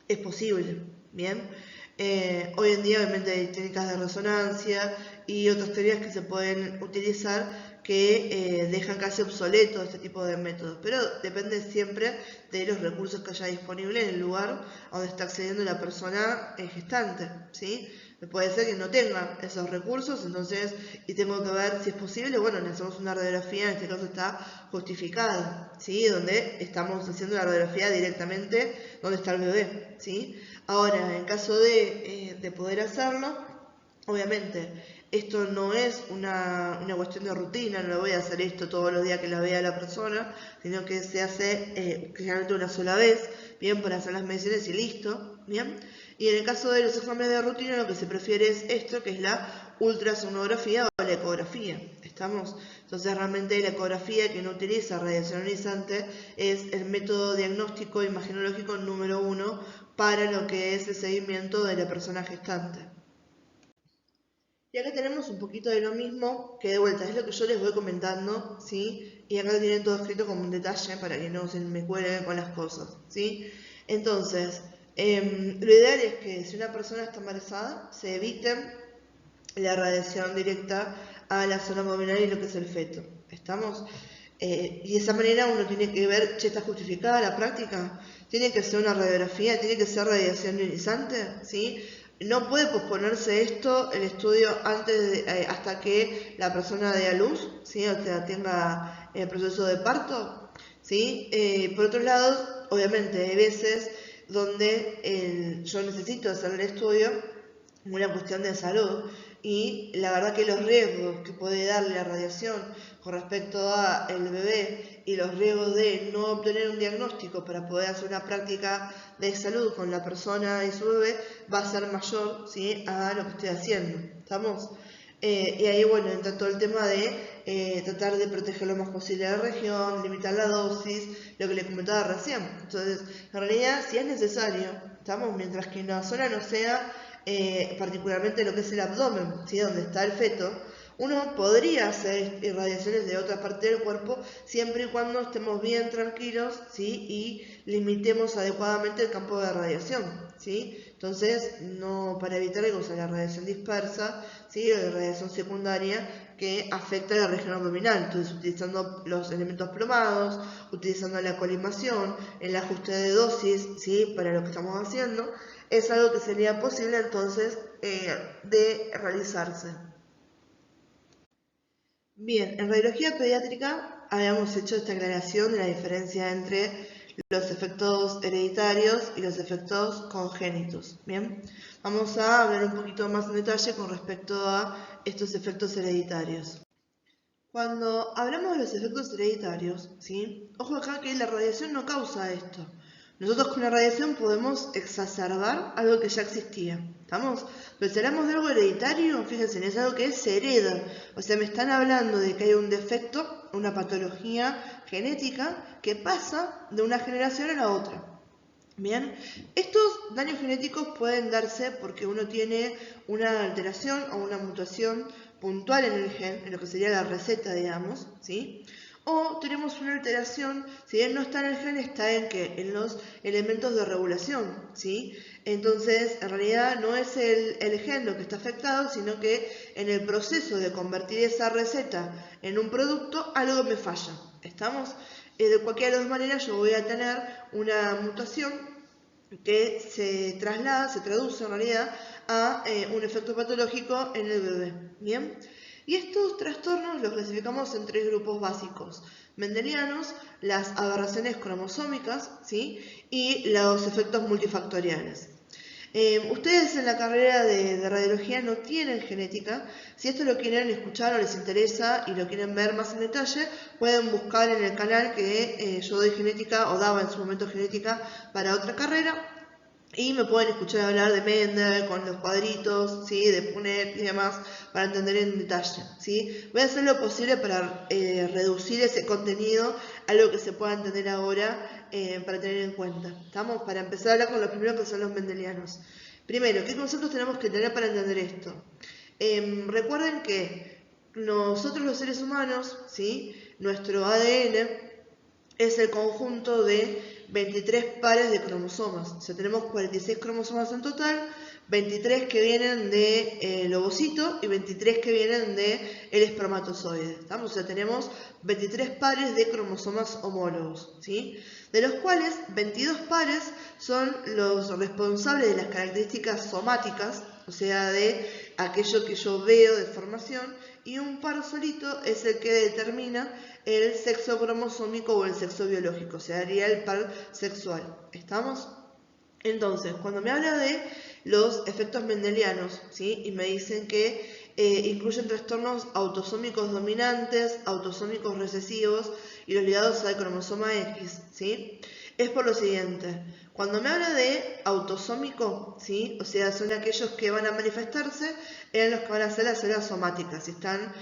es posible, ¿bien? Hoy en día obviamente hay técnicas de resonancia y otras teorías que se pueden utilizar que dejan casi obsoleto este tipo de métodos, pero depende siempre de los recursos que haya disponibles en el lugar donde está accediendo la persona gestante, ¿sí? Puede ser que no tenga esos recursos, entonces, y tengo que ver si es posible, bueno, le hacemos una radiografía, en este caso está justificada, ¿sí? Donde estamos haciendo la radiografía directamente donde está el bebé, ¿sí? Ahora, en caso de poder hacerlo, obviamente, esto no es una cuestión de rutina, no le voy a hacer esto todos los días que la vea la persona, sino que se hace generalmente una sola vez, bien, para hacer las mediciones y listo, bien. Y en el caso de los exámenes de rutina, lo que se prefiere es esto, que es la ultrasonografía o la ecografía. ¿Estamos? Entonces, realmente la ecografía, que no utiliza radiación ionizante, es el método diagnóstico imagenológico número 1 para lo que es el seguimiento de la persona gestante. Y acá tenemos un poquito de lo mismo, que de vuelta es lo que yo les voy comentando, ¿sí? Y acá tienen todo escrito como un detalle para que no se me cuelguen con las cosas, ¿sí? Entonces, lo ideal es que si una persona está embarazada, se evite la radiación directa a la zona abdominal y lo que es el feto. ¿Estamos? Y de esa manera uno tiene que ver, ¿está justificada la práctica? ¿Tiene que ser una radiografía? ¿Tiene que ser radiación ionizante? ¿Sí? No puede posponerse el estudio hasta que la persona dé a luz, ¿sí? O sea, tenga el proceso de parto, ¿sí? Por otro lado, obviamente hay veces donde yo necesito hacer el estudio, una cuestión de salud, y la verdad que los riesgos que puede darle la radiación con respecto a el bebé y los riesgos de no obtener un diagnóstico para poder hacer una práctica de salud con la persona y su bebé va a ser mayor, ¿sí? A lo que estoy haciendo. ¿Estamos? Y ahí, bueno, entra todo el tema de tratar de proteger lo más posible la región, limitar la dosis, lo que le comentaba recién. Entonces, en realidad, si es necesario, ¿estamos? Mientras que la zona no sea particularmente lo que es el abdomen, ¿sí? Donde está el feto, uno podría hacer irradiaciones de otra parte del cuerpo siempre y cuando estemos bien tranquilos, ¿sí? Y limitemos adecuadamente el campo de radiación, ¿sí? Entonces, no, para evitar que use la radiación dispersa, ¿sí? O la radiación secundaria que afecta a la región abdominal. Entonces, utilizando los elementos plomados, utilizando la colimación, el ajuste de dosis, ¿sí? Para lo que estamos haciendo, es algo que sería posible entonces de realizarse. Bien, en radiología pediátrica habíamos hecho esta aclaración de la diferencia entre los efectos hereditarios y los efectos congénitos. Bien, vamos a hablar un poquito más en detalle con respecto a estos efectos hereditarios. Cuando hablamos de los efectos hereditarios, ¿sí? Ojo acá que la radiación no causa esto. Nosotros con la radiación podemos exacerbar algo que ya existía. ¿Estamos? Pero si hablamos de algo hereditario, fíjense, es algo que se hereda. O sea, me están hablando de que hay un defecto, una patología genética que pasa de una generación a la otra. Bien, estos daños genéticos pueden darse porque uno tiene una alteración o una mutación puntual en el gen, en lo que sería la receta, digamos, ¿sí? O tenemos una alteración, si bien no está en el gen, está en los elementos de regulación, ¿sí? Entonces, en realidad no es el gen lo que está afectado, sino que en el proceso de convertir esa receta en un producto, algo me falla. ¿Estamos? De cualquiera de las maneras yo voy a tener una mutación que se traduce en realidad a un efecto patológico en el bebé. ¿Bien? Y estos trastornos los clasificamos en 3 grupos básicos: mendelianos, las aberraciones cromosómicas, ¿sí? Y los efectos multifactoriales. Ustedes en la carrera de radiología no tienen genética. Si esto lo quieren escuchar o les interesa y lo quieren ver más en detalle, pueden buscar en el canal que yo doy genética o daba en su momento genética para otra carrera. Y me pueden escuchar hablar de Mendel, con los cuadritos, ¿sí? De Punnett y demás, para entender en detalle, ¿sí? Voy a hacer lo posible para reducir ese contenido a lo que se pueda entender ahora, para tener en cuenta. ¿Estamos? Para empezar a hablar con los primeros, que son los mendelianos. Primero, ¿qué conceptos tenemos que tener para entender esto? Recuerden que nosotros los seres humanos, ¿sí? Nuestro ADN es el conjunto de 23 pares de cromosomas. O sea, tenemos 46 cromosomas en total, 23 que vienen del ovocito y 23 que vienen del espermatozoide. ¿Estamos? O sea, tenemos 23 pares de cromosomas homólogos, ¿sí? De los cuales 22 pares son los responsables de las características somáticas, o sea, de aquello que yo veo de formación, y un par solito es el que determina el sexo cromosómico o el sexo biológico, o sea, sería el par sexual. ¿Estamos? Entonces, cuando me habla de los efectos mendelianos, ¿sí? Y me dicen que incluyen trastornos autosómicos dominantes, autosómicos recesivos y los ligados al cromosoma X, ¿sí? Es por lo siguiente: cuando me habla de autosómico, ¿sí? O sea, son aquellos que van a manifestarse en los que van a ser las células somáticas, y están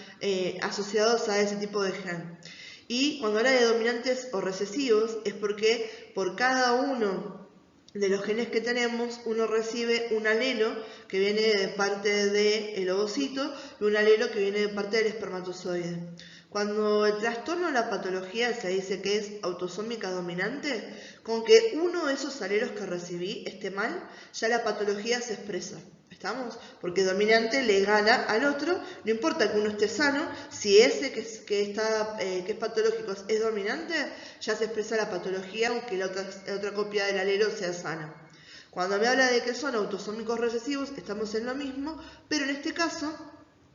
asociados a ese tipo de gen. Y cuando habla de dominantes o recesivos, es porque por cada uno de los genes que tenemos, uno recibe un alelo que viene de parte del ovocito y un alelo que viene de parte del espermatozoide. Cuando el trastorno o la patología se dice que es autosómica dominante, con que uno de esos alelos que recibí esté mal, ya la patología se expresa. ¿Estamos? Porque dominante le gana al otro, no importa que uno esté sano, si ese que es patológico es dominante, ya se expresa la patología, aunque la otra copia del alelo sea sana. Cuando me habla de que son autosómicos recesivos, estamos en lo mismo, pero en este caso,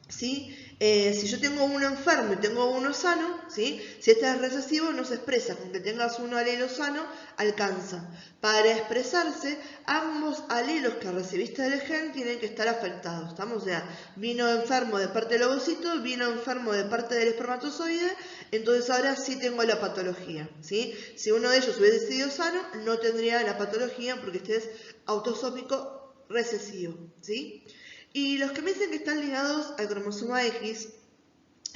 ¿sí? Si yo tengo uno enfermo y tengo uno sano, ¿sí? Si este es recesivo, no se expresa. Con que tengas uno alelo sano, alcanza. Para expresarse, ambos alelos que recibiste del gen tienen que estar afectados. ¿Estamos? O sea, vino enfermo de parte del ovocito, vino enfermo de parte del espermatozoide, entonces ahora sí tengo la patología, ¿sí? Si uno de ellos hubiese sido sano, no tendría la patología porque este es autosómico recesivo, ¿sí? Y los que me dicen que están ligados al cromosoma X,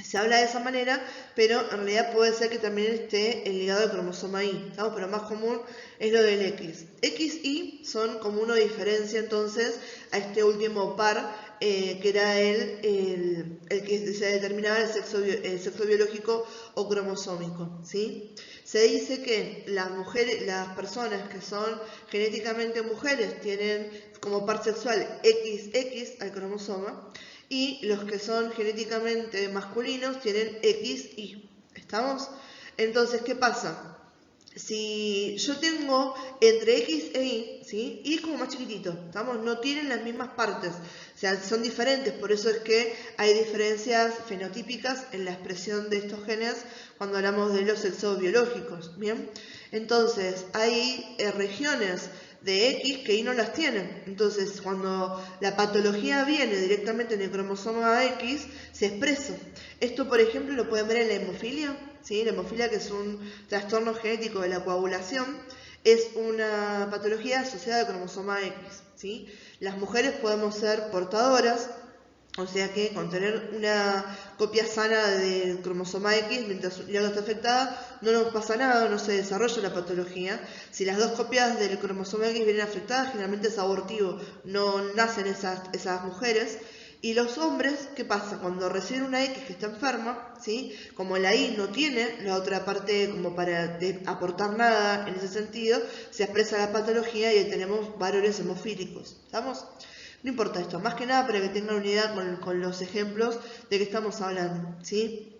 se habla de esa manera, pero en realidad puede ser que también esté ligado al cromosoma Y, ¿sabes? Pero más común es lo del X. X y son como uno diferencia entonces a este último par, que era el que se determinaba el sexo biológico o cromosómico, ¿sí? Se dice que las personas que son genéticamente mujeres tienen como par sexual XX al cromosoma, y los que son genéticamente masculinos tienen XY. ¿Estamos? Entonces, ¿qué pasa? Si yo tengo entre X e Y, ¿sí? Y es como más chiquitito, ¿estamos? No tienen las mismas partes, o sea, son diferentes, por eso es que hay diferencias fenotípicas en la expresión de estos genes cuando hablamos de los sexos biológicos, ¿bien? Entonces, hay regiones de X que Y no las tienen. Entonces, cuando la patología viene directamente en el cromosoma X, se expresa. Esto, por ejemplo, lo pueden ver en la hemofilia, ¿sí? La hemofilia, que es un trastorno genético de la coagulación, es una patología asociada al cromosoma X, ¿sí? Las mujeres podemos ser portadoras, o sea que con tener una copia sana del cromosoma X, mientras la otra está afectada, no nos pasa nada, no se desarrolla la patología. Si las dos copias del cromosoma X vienen afectadas, generalmente es abortivo, no nacen esas mujeres. Y los hombres, ¿qué pasa? Cuando reciben una X que está enferma, ¿sí? Como la Y no tiene la otra parte como para aportar nada en ese sentido, se expresa la patología y ahí tenemos varones hemofílicos. ¿Estamos? No importa esto, más que nada para que tengan una idea con los ejemplos de que estamos hablando, ¿sí?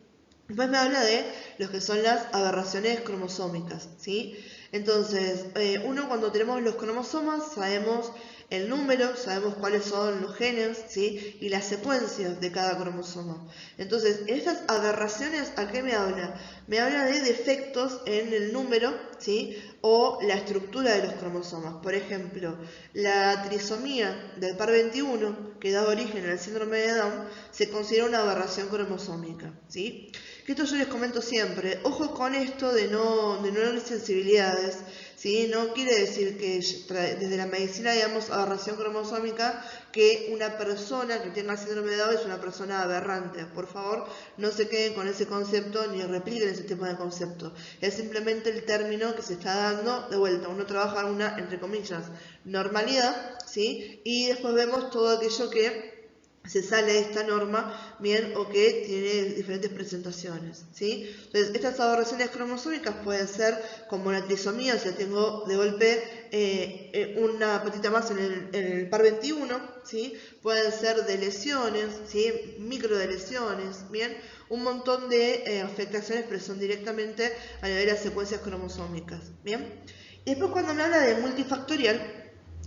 Después me habla de los que son las aberraciones cromosómicas, ¿sí? Entonces, uno cuando tenemos los cromosomas sabemos el número, sabemos cuáles son los genes, ¿sí? Y las secuencias de cada cromosoma. Entonces, estas aberraciones, ¿a qué me habla? Me habla de defectos en el número, ¿sí? O la estructura de los cromosomas. Por ejemplo, la trisomía del par 21, que da origen al síndrome de Down, se considera una aberración cromosómica, ¿sí? Que esto yo les comento siempre, ojo con esto de no tener sensibilidades, ¿sí? No quiere decir que desde la medicina digamos aberración cromosómica que una persona que tenga síndrome de Down es una persona aberrante. Por favor, no se queden con ese concepto ni repliquen ese tipo de concepto. Es simplemente el término que se está dando de vuelta. Uno trabaja una, entre comillas, normalidad, ¿sí? Y después vemos todo aquello que se sale de esta norma, bien, o que tiene diferentes presentaciones, ¿sí? Entonces, estas aberraciones cromosómicas pueden ser como la trisomía, o sea, tengo de golpe una patita más en el par 21, ¿sí? Pueden ser de lesiones, ¿sí? Micro de lesiones, bien, un montón de afectaciones, pero son directamente a nivel de las secuencias cromosómicas, bien. Y después cuando me habla de multifactorial,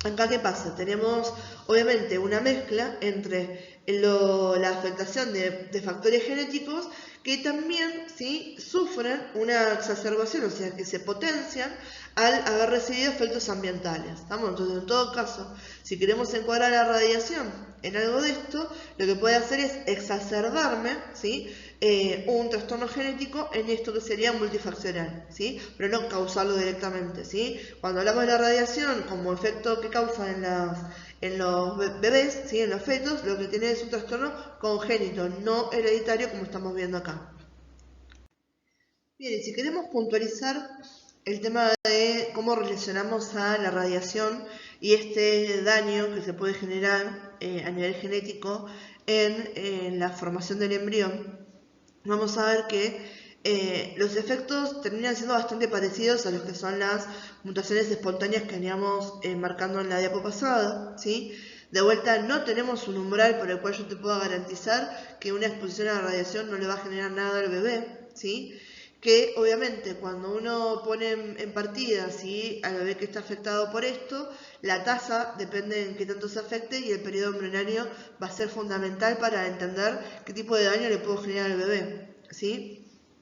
acá, ¿qué pasa? Tenemos, obviamente, una mezcla entre la afectación de factores genéticos que también, ¿sí? Sufren una exacerbación, o sea, que se potencian al haber recibido efectos ambientales. ¿Estamos? Entonces, en todo caso, si queremos encuadrar la radiación en algo de esto, lo que puede hacer es exacerbarme, ¿sí? Un trastorno genético en esto que sería multifactorial, ¿sí? Pero no causarlo directamente, ¿sí? Cuando hablamos de la radiación como efecto que causa en los bebés, ¿sí? En los fetos, lo que tiene es un trastorno congénito, no hereditario como estamos viendo acá. Bien, y si queremos puntualizar el tema de cómo relacionamos a la radiación y este daño que se puede generar a nivel genético en la formación del embrión, vamos a ver que los efectos terminan siendo bastante parecidos a los que son las mutaciones espontáneas que veníamos marcando en la diapo pasada, ¿sí? De vuelta, no tenemos un umbral por el cual yo te pueda garantizar que una exposición a la radiación no le va a generar nada al bebé, ¿sí? Que obviamente cuando uno pone en partida ¿sí? al bebé que está afectado por esto, la tasa depende en qué tanto se afecte y el periodo embrionario va a ser fundamental para entender qué tipo de daño le puedo generar al bebé, ¿sí?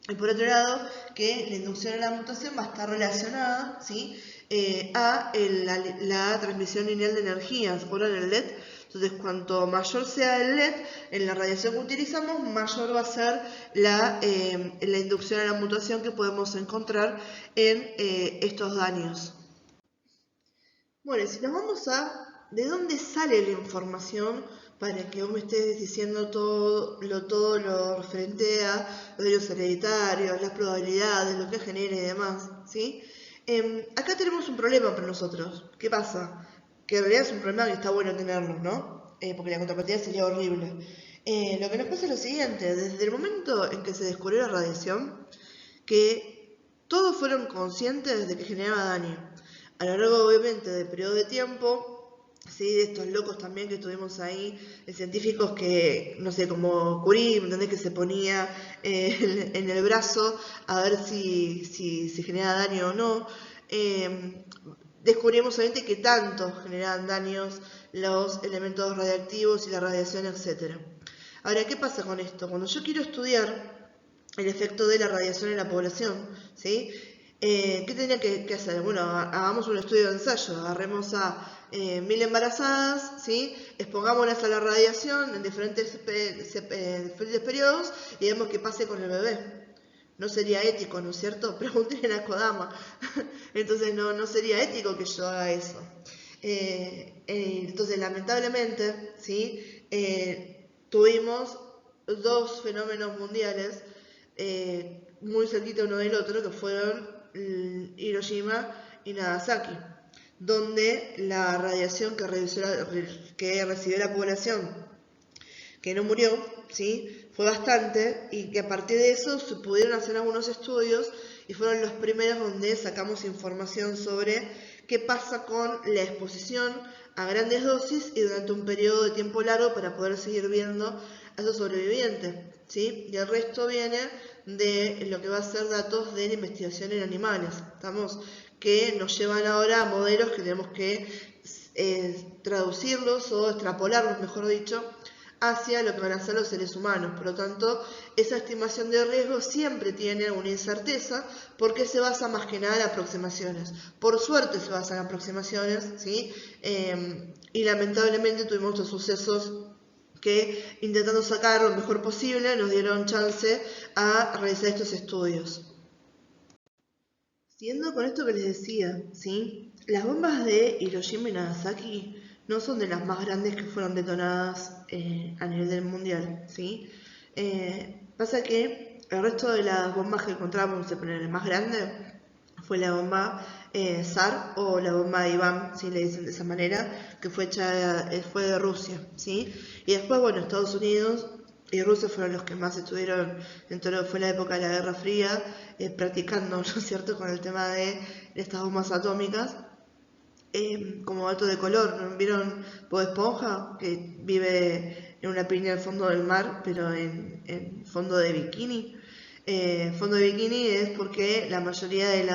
Y por otro lado, que la inducción a la mutación va a estar relacionada ¿sí? a la transmisión lineal de energías, ahora en el LED. Entonces, cuanto mayor sea el LED en la radiación que utilizamos, mayor va a ser la inducción a la mutación que podemos encontrar en estos daños. Bueno, si nos vamos a ¿de dónde sale la información para que vos me estés diciendo todo lo referente a los daños hereditarios, las probabilidades, lo que genera y demás? ¿Sí? Acá tenemos un problema para nosotros. ¿Qué pasa? Que en realidad es un problema que está bueno tenerlo, ¿no? Porque la contrapartida sería horrible. Lo que nos pasa es lo siguiente, desde el momento en que se descubrió la radiación, que todos fueron conscientes de que generaba daño. A lo largo, obviamente, del periodo de tiempo, ¿sí? De estos locos también que estuvimos ahí, científicos que, no sé, como Curie, ¿entendés? Que se ponía en el brazo a ver si se genera daño o no. Descubrimos obviamente que tanto generan daños los elementos radiactivos y la radiación, etc. Ahora, ¿qué pasa con esto? Cuando yo quiero estudiar el efecto de la radiación en la población, ¿sí? ¿Qué tendría que hacer? Bueno, hagamos un estudio de ensayo, agarremos a 1000 embarazadas, ¿sí? Expongámoslas a la radiación en diferentes periodos y vemos qué pase con el bebé. no sería ético, ¿no es cierto? Pregúntenle a Kodama. Entonces no sería ético que yo haga eso. Entonces, lamentablemente, ¿sí? Tuvimos dos fenómenos mundiales muy cerquita uno del otro, que fueron Hiroshima y Nagasaki, donde la radiación que recibió la población que no murió, ¿sí? Fue bastante, y que a partir de eso se pudieron hacer algunos estudios y fueron los primeros donde sacamos información sobre qué pasa con la exposición a grandes dosis y durante un periodo de tiempo largo para poder seguir viendo a esos sobrevivientes, ¿sí? Y el resto viene de lo que va a ser datos de la investigación en animales, ¿estamos? Que nos llevan ahora a modelos que tenemos que traducirlos o extrapolarlos, mejor dicho, hacia lo que van a ser los seres humanos. Por lo tanto, esa estimación de riesgo siempre tiene una incerteza porque se basa más que nada en aproximaciones. Por suerte se basa en aproximaciones, ¿sí? Y lamentablemente tuvimos estos sucesos que, intentando sacar lo mejor posible, nos dieron chance a realizar estos estudios. Siguiendo con esto que les decía, ¿sí? Las bombas de Hiroshima y Nagasaki no son de las más grandes que fueron detonadas a nivel del mundial, ¿sí? Pasa que el resto de las bombas que encontramos, se ponen el más grande, fue la bomba Tsar o la bomba de Iván, si le dicen de esa manera, que fue de Rusia, ¿sí? Y después, bueno, Estados Unidos y Rusia fueron los que más estuvieron en todo lo que fue la época de la Guerra Fría, practicando, ¿no es cierto?, con el tema de estas bombas atómicas. Como dato de color, ¿vieron Bob Esponja? Que vive en una piña al fondo del mar, pero en fondo de bikini. Fondo de bikini es porque la mayoría de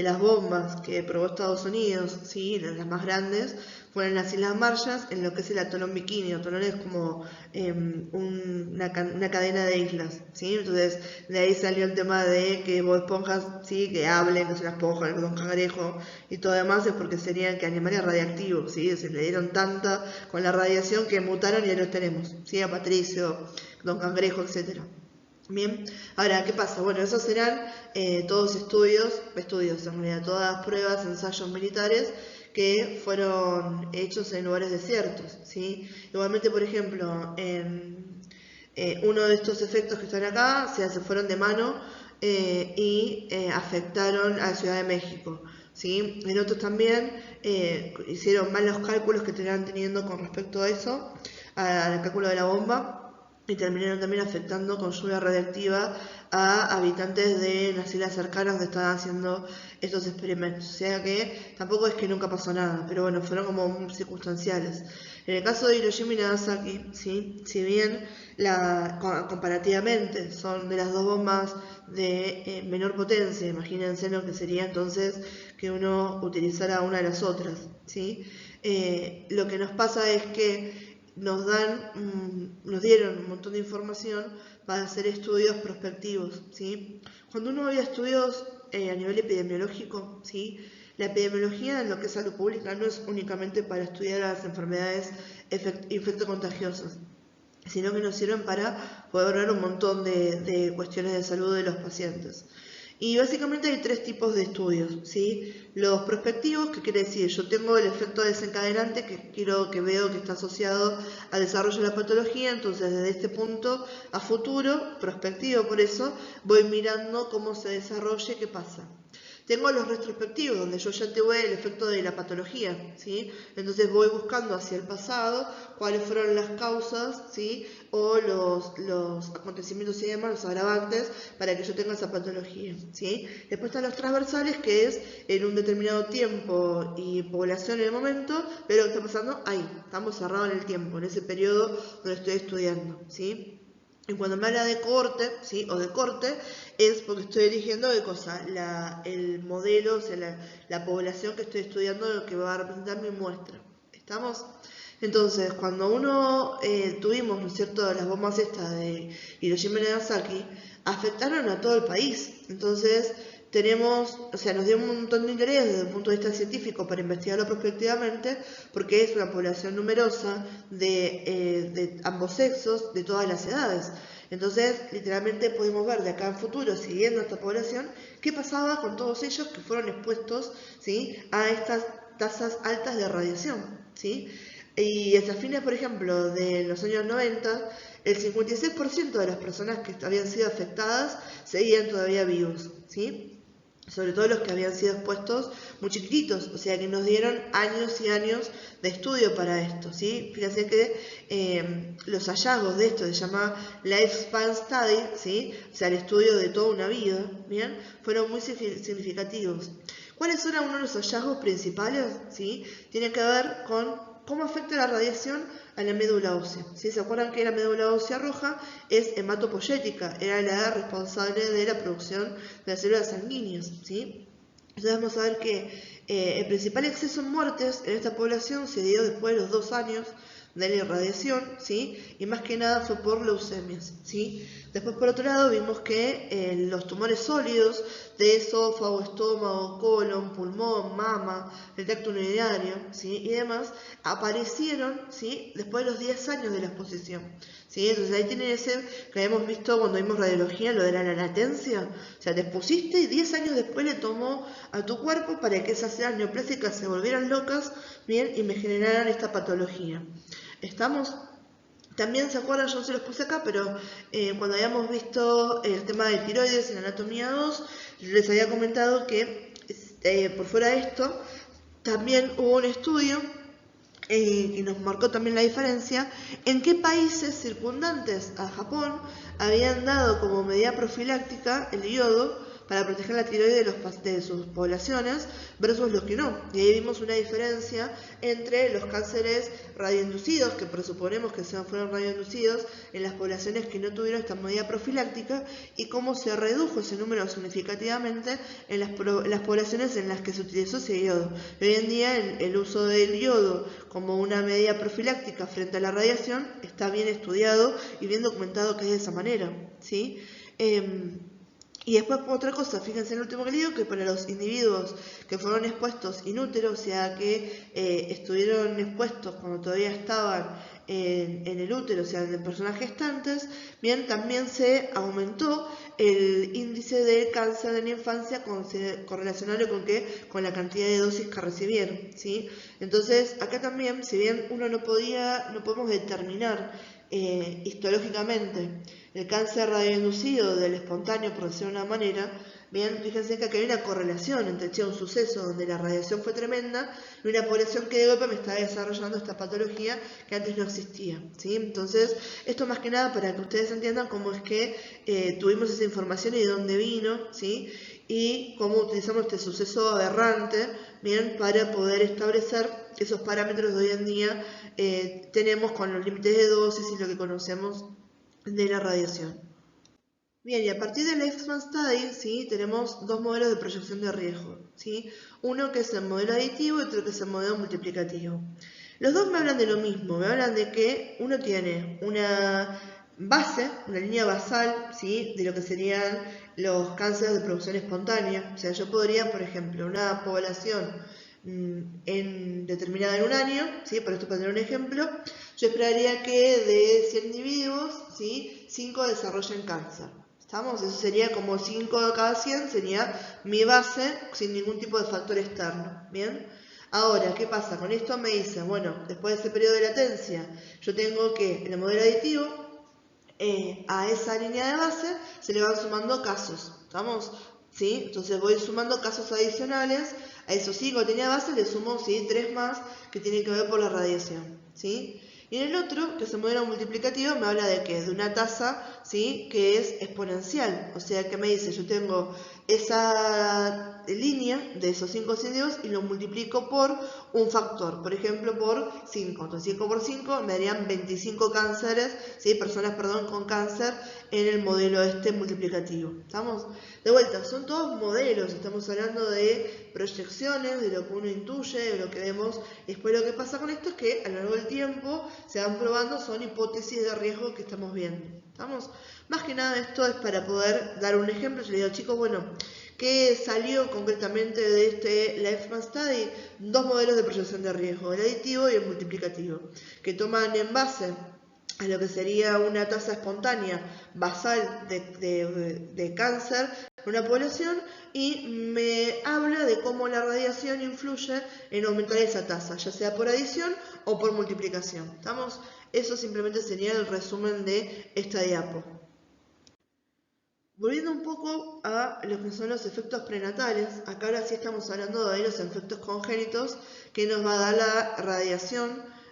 las bombas que probó Estados Unidos, ¿sí? Las más grandes, fueron en las Islas Marshall, en lo que es el atolón Bikini. Atolón es como una cadena de islas, ¿sí? Entonces, de ahí salió el tema de que Bob Esponja, ¿sí? Que hablen, que es una esponja, que es un cangrejo y todo demás, es porque serían que animales radiactivos, ¿sí? Se le dieron tanta con la radiación que mutaron y ya los tenemos, ¿sí? A Patricio, Don Cangrejo, etcétera. Bien, ahora, ¿qué pasa? Bueno, esos serán todos estudios en realidad, todas pruebas, ensayos militares que fueron hechos en lugares desiertos, ¿sí? Igualmente, por ejemplo, en uno de estos efectos que están acá, se fueron de mano y afectaron a la Ciudad de México, ¿sí? En otros también hicieron mal los cálculos que estaban teniendo con respecto a eso, al cálculo de la bomba, y terminaron también afectando con lluvia radiactiva a habitantes de las islas cercanas donde estaban haciendo estos experimentos. O sea que tampoco es que nunca pasó nada, pero bueno, fueron como circunstanciales. En el caso de Hiroshima y Nagasaki, ¿sí? Si bien comparativamente son de las dos bombas de menor potencia, imagínense lo que sería entonces que uno utilizara una de las otras, ¿sí? Lo que nos pasa es que nos dieron un montón de información para hacer estudios prospectivos, ¿sí? Cuando uno ve estudios a nivel epidemiológico, ¿sí? La epidemiología en lo que es salud pública no es únicamente para estudiar las enfermedades infectocontagiosas, sino que nos sirven para poder ver un montón de cuestiones de salud de los pacientes. Y básicamente hay tres tipos de estudios, ¿sí? Los prospectivos, que quiere decir, yo tengo el efecto desencadenante que veo que está asociado al desarrollo de la patología, entonces desde este punto a futuro, prospectivo por eso, voy mirando cómo se desarrolla y qué pasa. Tengo los retrospectivos, donde yo ya tuve el efecto de la patología, ¿sí? Entonces voy buscando hacia el pasado cuáles fueron las causas, ¿sí? O los acontecimientos y demás, los agravantes, para que yo tenga esa patología, ¿sí? Después están los transversales, que es en un determinado tiempo y población en el momento, pero lo que está pasando ahí, estamos cerrados en el tiempo, en ese periodo donde estoy estudiando, ¿sí? Y cuando me habla de cohorte, ¿sí? O de corte, es porque estoy eligiendo qué cosa, el modelo, o sea, la población que estoy estudiando, lo que va a representar mi muestra. ¿Estamos? Entonces, cuando tuvimos, ¿no es cierto?, las bombas estas de Hiroshima y Nagasaki, afectaron a todo el país. Entonces, nos dio un montón de interés desde el punto de vista científico para investigarlo prospectivamente, porque es una población numerosa de ambos sexos, de todas las edades. Entonces, literalmente pudimos ver de acá en futuro, siguiendo esta población, qué pasaba con todos ellos que fueron expuestos, ¿sí?, a estas tasas altas de radiación, ¿sí? Y hasta fines, por ejemplo, de los años 90, el 56% de las personas que habían sido afectadas seguían todavía vivos, ¿sí? Sobre todo los que habían sido expuestos muy chiquititos, o sea que nos dieron años y años de estudio para esto, ¿sí? Fíjense que los hallazgos de esto se llama Lifespan Study, ¿sí? O sea, el estudio de toda una vida, ¿bien? Fueron muy significativos. ¿Cuáles son algunos de los hallazgos principales? ¿Sí? Tienen que ver con cómo afecta la radiación a la médula ósea. ¿Sí? ¿Se acuerdan que la médula ósea roja es hematopoyética? Era la responsable de la producción de las células sanguíneas, ¿sí? Entonces vamos a ver que el principal exceso en muertes en esta población se dio después de los 2 años de la irradiación, ¿sí? Y más que nada fue por leucemias, ¿sí? Después, por otro lado, vimos que los tumores sólidos de esófago, estómago, colon, pulmón, mama, el tracto urinario, ¿sí?, y demás, aparecieron, ¿sí?, después de los 10 años de la exposición, ¿sí? Entonces ahí tienen ese que habíamos visto cuando vimos radiología, lo de la latencia. O sea, te expusiste y 10 años después le tomó a tu cuerpo para que esas células neoplásicas se volvieran locas, bien, y me generaran esta patología. ¿Estamos? También se acuerdan, yo no se los puse acá, pero cuando habíamos visto el tema de tiroides en anatomía 2, les había comentado que por fuera de esto, también hubo un estudio que nos marcó también la diferencia en qué países circundantes a Japón habían dado como medida profiláctica el yodo para proteger la tiroides de sus poblaciones versus los que no. Y ahí vimos una diferencia entre los cánceres radioinducidos, que presuponemos que fueron radioinducidos, en las poblaciones que no tuvieron esta medida profiláctica, y cómo se redujo ese número significativamente en las poblaciones en las que se utilizó ese yodo. Y hoy en día el uso del yodo como una medida profiláctica frente a la radiación está bien estudiado y bien documentado que es de esa manera, ¿sí? Y después otra cosa, fíjense en el último que digo, que para los individuos que fueron expuestos in útero, o sea que estuvieron expuestos cuando todavía estaban en el útero, o sea en personas gestantes, bien, también se aumentó el índice de cáncer de la infancia correlacionado con ¿qué? Con la cantidad de dosis que recibieron, ¿sí? Entonces acá también, si bien uno no podemos determinar histológicamente el cáncer radioinducido del espontáneo, por decirlo de una manera, bien, fíjense que aquí hay una correlación entre un suceso donde la radiación fue tremenda y una población que de golpe me está desarrollando esta patología que antes no existía, ¿sí? Entonces, esto más que nada para que ustedes entiendan cómo es que tuvimos esa información y de dónde vino, ¿sí? Y cómo utilizamos este suceso aberrante, bien, para poder establecer esos parámetros de hoy en día tenemos con los límites de dosis y lo que conocemos de la radiación. Bien, y a partir del Lifespan Study, ¿sí?, tenemos dos modelos de proyección de riesgo, ¿sí? Uno que es el modelo aditivo y otro que es el modelo multiplicativo. Los dos me hablan de lo mismo, me hablan de que uno tiene una base, una línea basal, ¿sí?, de lo que serían los cánceres de producción espontánea. O sea, yo podría, por ejemplo, una población determinada en un año, ¿sí?, por esto para tener un ejemplo, yo esperaría que de 100 individuos, ¿sí?, 5 desarrollen cáncer. ¿Estamos? Eso sería como 5 de cada 100, sería mi base sin ningún tipo de factor externo. ¿Bien? Ahora, ¿qué pasa? Con esto me dicen, bueno, después de ese periodo de latencia, yo tengo que, en el modelo aditivo, a esa línea de base se le van sumando casos. ¿Estamos? ¿Sí? Entonces voy sumando casos adicionales. A esos 5 que tenía base le sumo, ¿sí?, 3 más que tienen que ver por la radiación. ¿Sí? Y en el otro, que es el modelo multiplicativo, me habla de que de una tasa, ¿sí?, que es exponencial. O sea, que me dice, yo tengo esa línea de esos 5 individuos y lo multiplico por un factor, por ejemplo, por 5. Entonces 5 por 5 me darían 25 cánceres, ¿sí?, personas, perdón, con cáncer en el modelo multiplicativo. ¿Estamos? De vuelta, son todos modelos, estamos hablando de proyecciones, de lo que uno intuye, de lo que vemos. Después lo que pasa con esto es que a lo largo del tiempo se van probando, son hipótesis de riesgo que estamos viendo. ¿Estamos? Más que nada esto es para poder dar un ejemplo. Yo le digo, chicos, bueno, ¿qué salió concretamente de este Lifespan Study? Dos modelos de proyección de riesgo, el aditivo y el multiplicativo, que toman en base a lo que sería una tasa espontánea basal de cáncer en una población y me habla de cómo la radiación influye en aumentar esa tasa, ya sea por adición o por multiplicación. ¿Estamos? Eso simplemente sería el resumen de esta diapo. Volviendo un poco a lo que son los efectos prenatales, acá ahora sí estamos hablando de los efectos congénitos que nos va a dar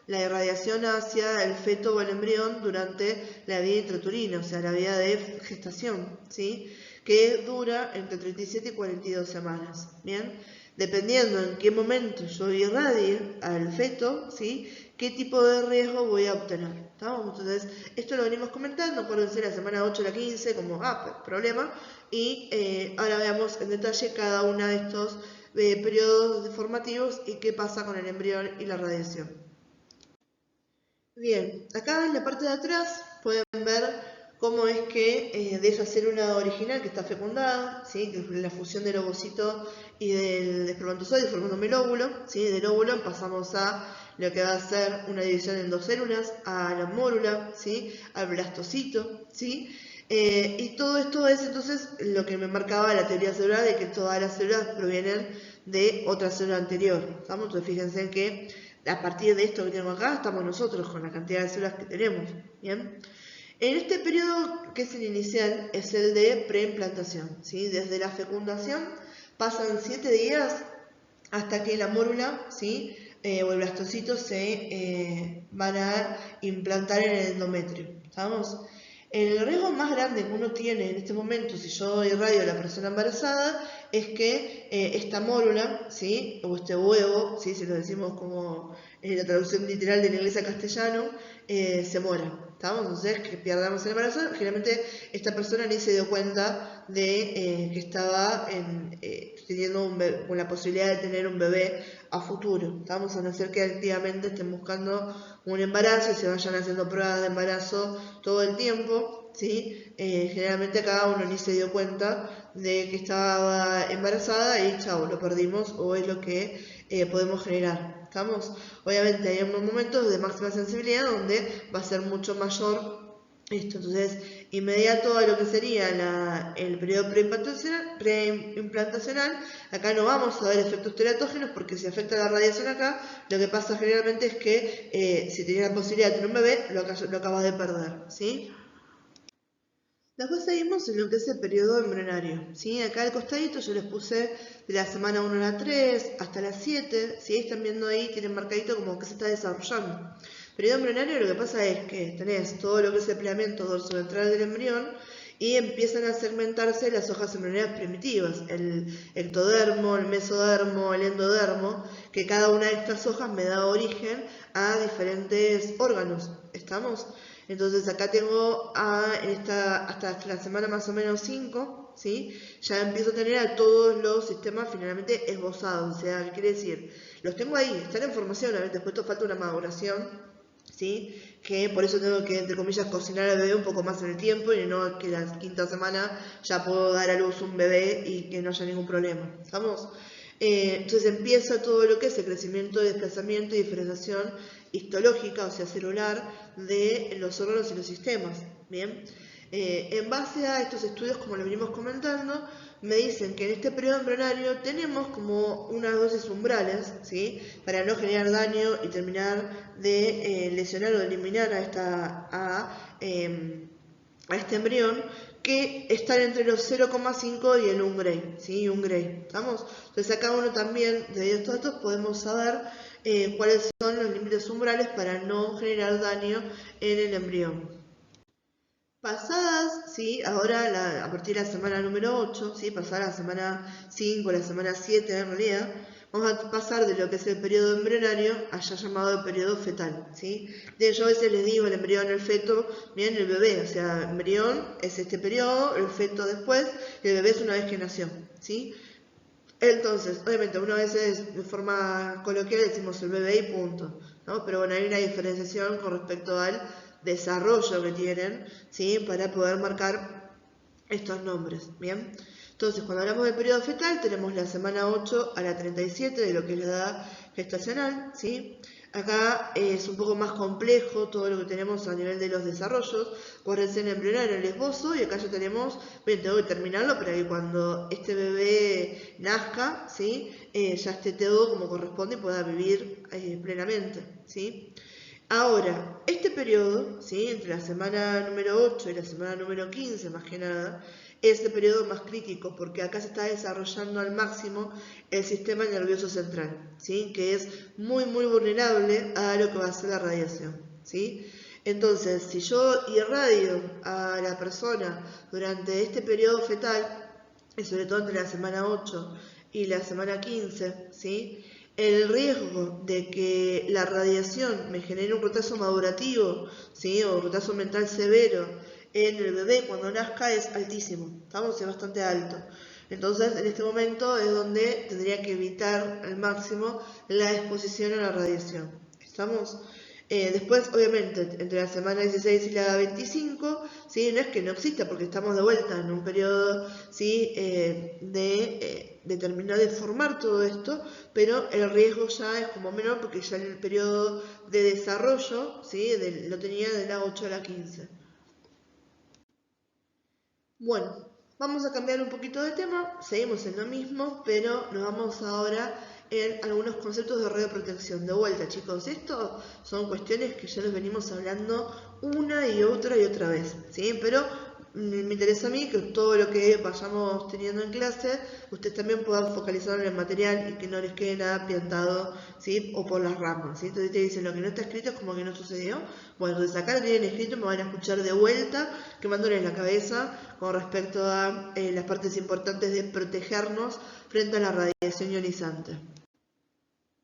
la irradiación hacia el feto o el embrión durante la vida intrauterina, o sea, la vida de gestación, ¿sí? Que dura entre 37 y 42 semanas, ¿bien? Dependiendo en qué momento yo irradie al feto, ¿sí? ¿Qué tipo de riesgo voy a obtener? ¿Estamos? Entonces, esto lo venimos comentando, acuérdense la semana 8 a la 15, como, problema, y ahora veamos en detalle cada uno de estos periodos formativos y qué pasa con el embrión y la radiación. Bien, acá en la parte de atrás pueden ver cómo es que de esa célula original que está fecundada, ¿sí? Que es la fusión del ovocito y del espermatozoide formándome el óvulo, ¿sí? Del óvulo pasamos a lo que va a ser una división en dos células, a la mórula, ¿sí? Al blastocito, ¿sí? Y todo esto es entonces lo que me marcaba la teoría celular de que todas las células provienen de otra célula anterior. ¿Estamos? Entonces fíjense en que a partir de esto que tenemos acá estamos nosotros con la cantidad de células que tenemos. ¿Bien? En este periodo, que es el inicial, es el de preimplantación, ¿sí? Desde la fecundación pasan 7 días hasta que la mórula, ¿sí? O el blastocito se van a implantar en el endometrio. ¿Estamos? El riesgo más grande que uno tiene en este momento, si yo irradio a la persona embarazada, es que esta mórula, ¿sí? O este huevo, ¿sí? Si lo decimos como la traducción literal del inglés a castellano, se muera. ¿Estamos? Entonces, que perdamos el embarazo. Generalmente esta persona ni se dio cuenta de que estaba teniendo con la posibilidad de tener un bebé a futuro. Estamos a no ser que activamente estén buscando un embarazo y se vayan haciendo pruebas de embarazo todo el tiempo, ¿sí? Generalmente acá uno ni se dio cuenta de que estaba embarazada y chao, lo perdimos o es lo que podemos generar. ¿Estamos? Obviamente hay unos momentos de máxima sensibilidad donde va a ser mucho mayor esto. Entonces, inmediato a lo que sería el periodo preimplantacional, acá no vamos a ver efectos teratógenos porque si afecta la radiación acá, lo que pasa generalmente es que si tenías la posibilidad de tener un bebé, lo acabas de perder, ¿sí? Después seguimos en lo que es el periodo embrionario, ¿sí? Acá al costadito yo les puse de la semana 1 a la 3 hasta la 7, si están viendo ahí tienen marcadito como que se está desarrollando. Periodo embrionario lo que pasa es que tenés todo lo que es el plegamiento dorsoventral del embrión y empiezan a segmentarse las hojas embrionarias primitivas, el ectodermo, el mesodermo, el endodermo, que cada una de estas hojas me da origen a diferentes órganos, ¿estamos? Entonces acá tengo hasta la semana más o menos 5, ¿sí? Ya empiezo a tener a todos los sistemas finalmente esbozados, o sea, ¿qué quiere decir? Los tengo ahí, están en formación, a ver, después falta una maduración, ¿sí? Que por eso tengo que, entre comillas, cocinar al bebé un poco más en el tiempo y no que la quinta semana ya puedo dar a luz un bebé y que no haya ningún problema, ¿estamos? Entonces empieza todo lo que es el crecimiento, desplazamiento y diferenciación histológica, o sea, celular, de los órganos y los sistemas. Bien, en base a estos estudios, como lo venimos comentando, me dicen que en este periodo embrionario tenemos como unas dosis umbrales, ¿sí? Para no generar daño y terminar de lesionar o de eliminar a este embrión, que están entre los 0,5 y el 1 Gray, ¿sí? 1 Gray, ¿estamos? Entonces acá uno también, de estos datos, podemos saber cuáles son los límites umbrales para no generar daño en el embrión. Pasadas, ¿sí? Ahora a partir de la semana número 8, ¿sí? Pasar a la semana 5, la semana 7 en realidad, vamos a pasar de lo que es el periodo embrionario a ya llamado periodo fetal, ¿sí? Yo a veces les digo el embrión, el feto, bien, el bebé, o sea, embrión es este periodo, el feto después, y el bebé es una vez que nació, ¿sí? Entonces, obviamente, una vez de forma coloquial decimos el bebé y punto, ¿no? Pero bueno, hay una diferenciación con respecto al desarrollo que tienen, ¿sí? Para poder marcar estos nombres, ¿bien? Entonces, cuando hablamos del periodo fetal, tenemos la semana 8 a la 37 de lo que es la edad gestacional, ¿sí? Acá es un poco más complejo todo lo que tenemos a nivel de los desarrollos. Acuérdense, en embrionario el esbozo, y acá ya tenemos, bien, tengo que terminarlo para que cuando este bebé nazca, ¿sí? Ya esté todo como corresponde y pueda vivir plenamente, ¿sí? Ahora, este periodo, ¿sí? Entre la semana número 8 y la semana número 15, más que nada, es el periodo más crítico, porque acá se está desarrollando al máximo el sistema nervioso central, ¿sí? Que es muy vulnerable a lo que va a ser la radiación, ¿sí? Entonces, si yo irradio a la persona durante este periodo fetal, y sobre todo entre la semana 8 y la semana 15, ¿sí? El riesgo de que la radiación me genere un retraso madurativo, ¿sí? O un retraso mental severo en el bebé cuando nazca es altísimo, ¿estamos? Es bastante alto. Entonces, en este momento es donde tendría que evitar al máximo la exposición a la radiación. ¿Estamos? Después, obviamente, entre la semana 16 y la 25, ¿sí? No es que no exista, porque estamos de vuelta en un periodo, ¿sí? De terminar de formar todo esto, pero el riesgo ya es como menor, porque ya en el periodo de desarrollo, ¿sí? Lo tenía de la 8 a la 15. Bueno, vamos a cambiar un poquito de tema, seguimos en lo mismo, pero nos vamos ahora en algunos conceptos de radioprotección. De vuelta, chicos, esto son cuestiones que ya los venimos hablando una y otra vez, ¿sí? Pero me interesa a mí que todo lo que vayamos teniendo en clase, ustedes también puedan focalizar en el material y que no les quede nada piantado, ¿sí? O por las ramas, ¿sí? Entonces te dicen lo que no está escrito es como que no sucedió. Bueno, entonces acá lo tienen escrito, me van a escuchar de vuelta, quemándoles la cabeza con respecto a las partes importantes de protegernos frente a la radiación ionizante.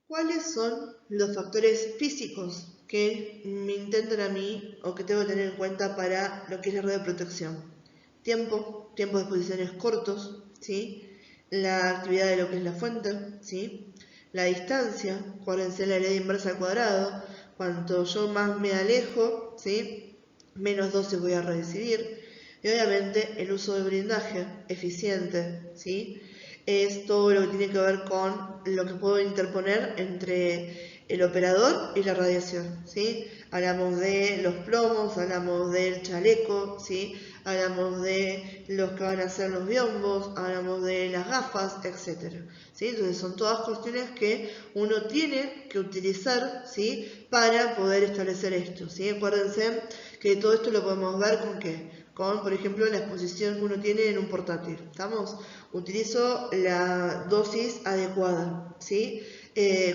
¿Cuáles son los factores físicos que me intentan a mí o que tengo que tener en cuenta para lo que es la radioprotección? Tiempo de exposiciones cortos, ¿sí? La actividad de lo que es la fuente, ¿sí? La distancia, acuérdense la ley inversa al cuadrado, cuanto yo más me alejo, ¿sí? Menos dosis voy a recibir. Y obviamente el uso de blindaje eficiente, ¿sí? Es todo lo que tiene que ver con lo que puedo interponer entre el operador y la radiación, ¿sí? Hablamos de los plomos, hablamos del chaleco, ¿sí? Hablamos de los que van a ser los biombos, hablamos de las gafas, etc. ¿Sí? Entonces son todas cuestiones que uno tiene que utilizar, ¿sí? Para poder establecer esto, ¿sí? Acuérdense que todo esto lo podemos ver con ¿qué? Con, por ejemplo, la exposición que uno tiene en un portátil. ¿Estamos? Utilizo la dosis adecuada, ¿sí?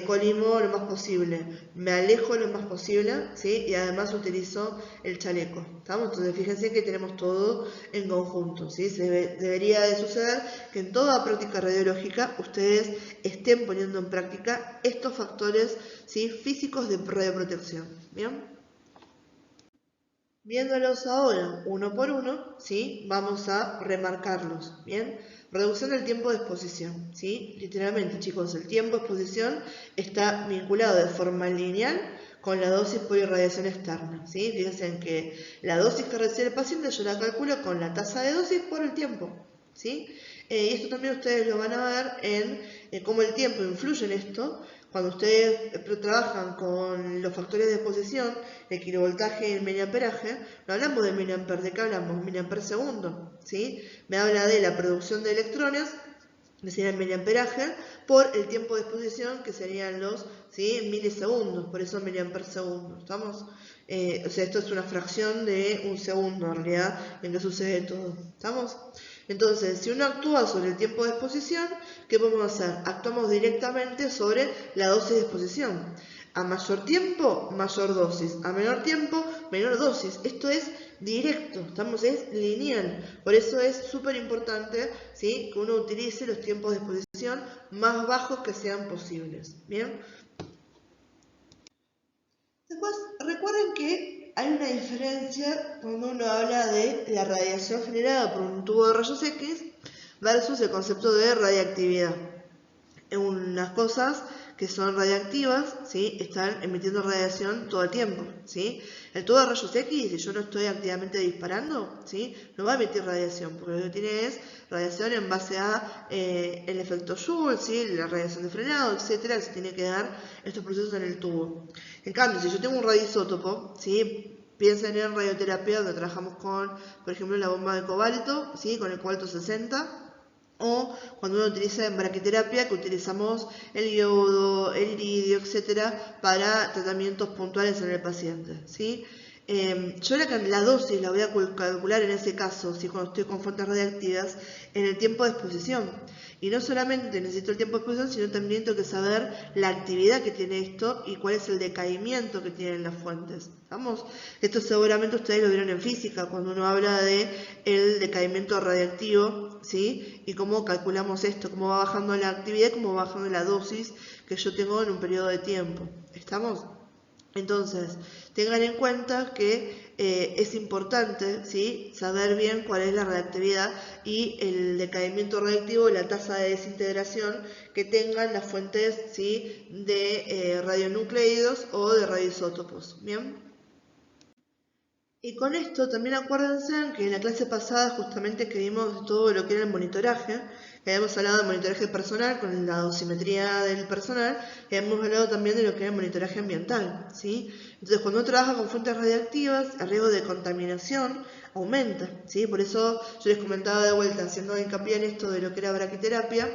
Colimo lo más posible, me alejo lo más posible, ¿sí? Y además utilizo el chaleco, ¿estamos? Entonces fíjense que tenemos todo en conjunto, ¿sí? Debería de suceder que en toda práctica radiológica ustedes estén poniendo en práctica estos factores, ¿sí? Físicos de radioprotección, ¿bien? Viéndolos ahora uno por uno, ¿sí? Vamos a remarcarlos, ¿bien? Reducción del tiempo de exposición, ¿sí? Literalmente, chicos, el tiempo de exposición está vinculado de forma lineal con la dosis por irradiación externa, ¿sí? Fíjense en que la dosis que recibe el paciente yo la calculo con la tasa de dosis por el tiempo, ¿sí? Y esto también ustedes lo van a ver en cómo el tiempo influye en esto. Cuando ustedes trabajan con los factores de exposición, el kilovoltaje y el miliamperaje, no hablamos de miliamper, ¿de qué hablamos? Miliamper segundo, ¿sí? Me habla de la producción de electrones, que sería el miliamperaje, por el tiempo de exposición, que serían los, ¿sí? Milisegundos, por eso miliamper segundo, ¿estamos? O sea, esto es una fracción de un segundo, en realidad, en que sucede todo, ¿estamos? Entonces, si uno actúa sobre el tiempo de exposición, ¿qué podemos hacer? Actuamos directamente sobre la dosis de exposición. A mayor tiempo, mayor dosis. A menor tiempo, menor dosis. Esto es directo, es lineal. Por eso es súper importante, ¿sí? Que uno utilice los tiempos de exposición más bajos que sean posibles. ¿Bien? Después, recuerden que hay una diferencia cuando uno habla de la radiación generada por un tubo de rayos X versus el concepto de radiactividad. Unas cosas que son radiactivas, ¿sí? Están emitiendo radiación todo el tiempo, ¿sí? El tubo de rayos X, si yo no estoy activamente disparando, ¿sí? No va a emitir radiación, porque lo que tiene es radiación en base a el efecto Joule, ¿sí? La radiación de frenado, etcétera, se tiene que dar estos procesos en el tubo. En cambio, si yo tengo un radioisótopo, ¿sí? Piensen en radioterapia, donde trabajamos con, por ejemplo, la bomba de cobalto, ¿sí? Con el cobalto 60, o cuando uno utiliza en braquiterapia, que utilizamos el yodo, el iridio, etcétera, para tratamientos puntuales en el paciente, ¿sí? Yo la dosis la voy a calcular en ese caso, ¿sí? Cuando estoy con fuentes radiactivas, en el tiempo de exposición. Y no solamente necesito el tiempo de exposición, sino también tengo que saber la actividad que tiene esto y cuál es el decaimiento que tienen las fuentes. ¿Vamos? Esto seguramente ustedes lo vieron en física, cuando uno habla de el decaimiento radiactivo, ¿sí? Y cómo calculamos esto, cómo va bajando la actividad, cómo va bajando la dosis que yo tengo en un periodo de tiempo. ¿Estamos? Entonces, tengan en cuenta que es importante, ¿sí? Saber bien cuál es la radiactividad y el decaimiento radiactivo, la tasa de desintegración que tengan las fuentes, ¿sí? De radionucleidos o de radioisótopos. ¿Bien? Y con esto también acuérdense que en la clase pasada justamente que vimos todo lo que era el monitoraje, que habíamos hablado de monitoraje personal con la dosimetría del personal, y habíamos hablado también de lo que era el monitoraje ambiental, ¿sí? Entonces cuando uno trabaja con fuentes radiactivas, el riesgo de contaminación aumenta, ¿sí? Por eso yo les comentaba de vuelta, haciendo hincapié en esto de lo que era braquiterapia,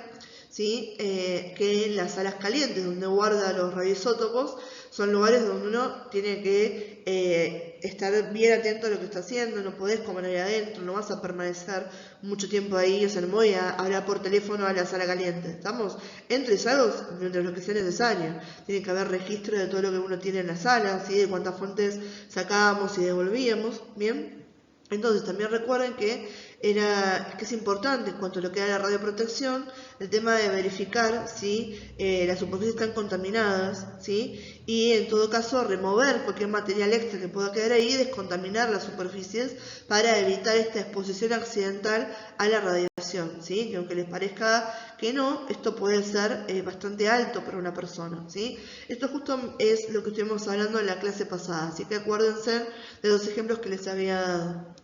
¿sí? Que en las salas calientes donde guarda los radioisótopos son lugares donde uno tiene que estar bien atento a lo que está haciendo, no podés comer ahí adentro, no vas a permanecer mucho tiempo ahí, o sea, no me voy a hablar por teléfono a la sala caliente, ¿estamos? Entro y salgo mientras lo que sea necesario, tiene que haber registro de todo lo que uno tiene en la sala, ¿sí? De cuántas fuentes sacábamos y devolvíamos, ¿bien? Entonces también recuerden que es importante en cuanto a lo que era la radioprotección, el tema de verificar si las superficies están contaminadas, ¿sí? Y en todo caso remover cualquier material extra que pueda quedar ahí y descontaminar las superficies para evitar esta exposición accidental a la radiación, ¿sí? Que aunque les parezca que no, esto puede ser bastante alto para una persona, ¿sí? Esto justo es lo que estuvimos hablando en la clase pasada, así que acuérdense de los ejemplos que les había dado.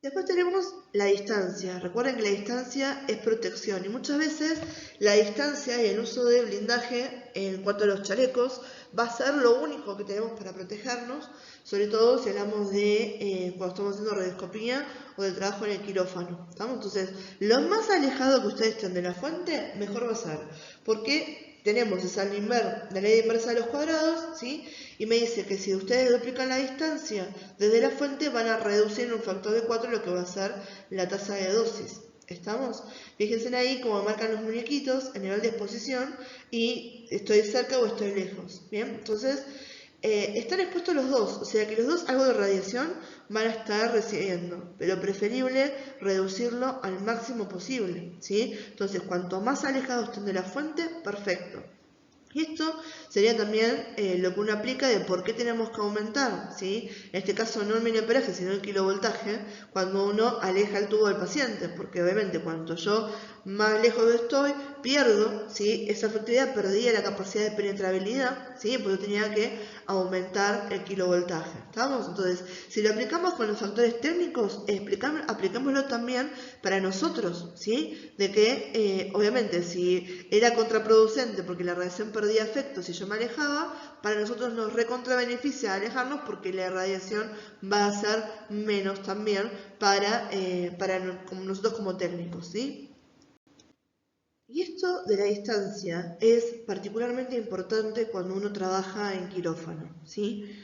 Después tenemos la distancia. Recuerden que la distancia es protección y muchas veces la distancia y el uso de blindaje en cuanto a los chalecos va a ser lo único que tenemos para protegernos, sobre todo si hablamos de cuando estamos haciendo radioscopía o del trabajo en el quirófano. ¿Estamos? Entonces, lo más alejado que ustedes estén de la fuente, mejor va a ser. Porque tenemos esa la ley inversa de los cuadrados, ¿sí? Y me dice que si ustedes duplican la distancia desde la fuente, van a reducir en un factor de 4 lo que va a ser la tasa de dosis. ¿Estamos? Fíjense ahí cómo marcan los muñequitos el nivel de exposición y estoy cerca o estoy lejos. ¿Bien? Entonces, están expuestos los dos, o sea que los dos algo de radiación van a estar recibiendo, pero preferible reducirlo al máximo posible, ¿sí? Entonces, cuanto más alejados estén de la fuente, perfecto. Y esto sería también lo que uno aplica de por qué tenemos que aumentar, ¿sí? En este caso no el miliamperaje, sino el kilovoltaje, cuando uno aleja el tubo del paciente, porque obviamente cuanto yo más lejos estoy, pierdo, ¿sí? Esa efectividad, perdía la capacidad de penetrabilidad, ¿sí? Porque tenía que aumentar el kilovoltaje, ¿estamos? Entonces, si lo aplicamos con los factores técnicos, aplicámoslo también para nosotros, ¿sí? De que, obviamente, si era contraproducente porque la radiación perdía efecto si yo me alejaba, para nosotros nos recontrabeneficia alejarnos porque la radiación va a ser menos también para nosotros como técnicos, ¿sí? Y esto de la distancia es particularmente importante cuando uno trabaja en quirófano, ¿sí?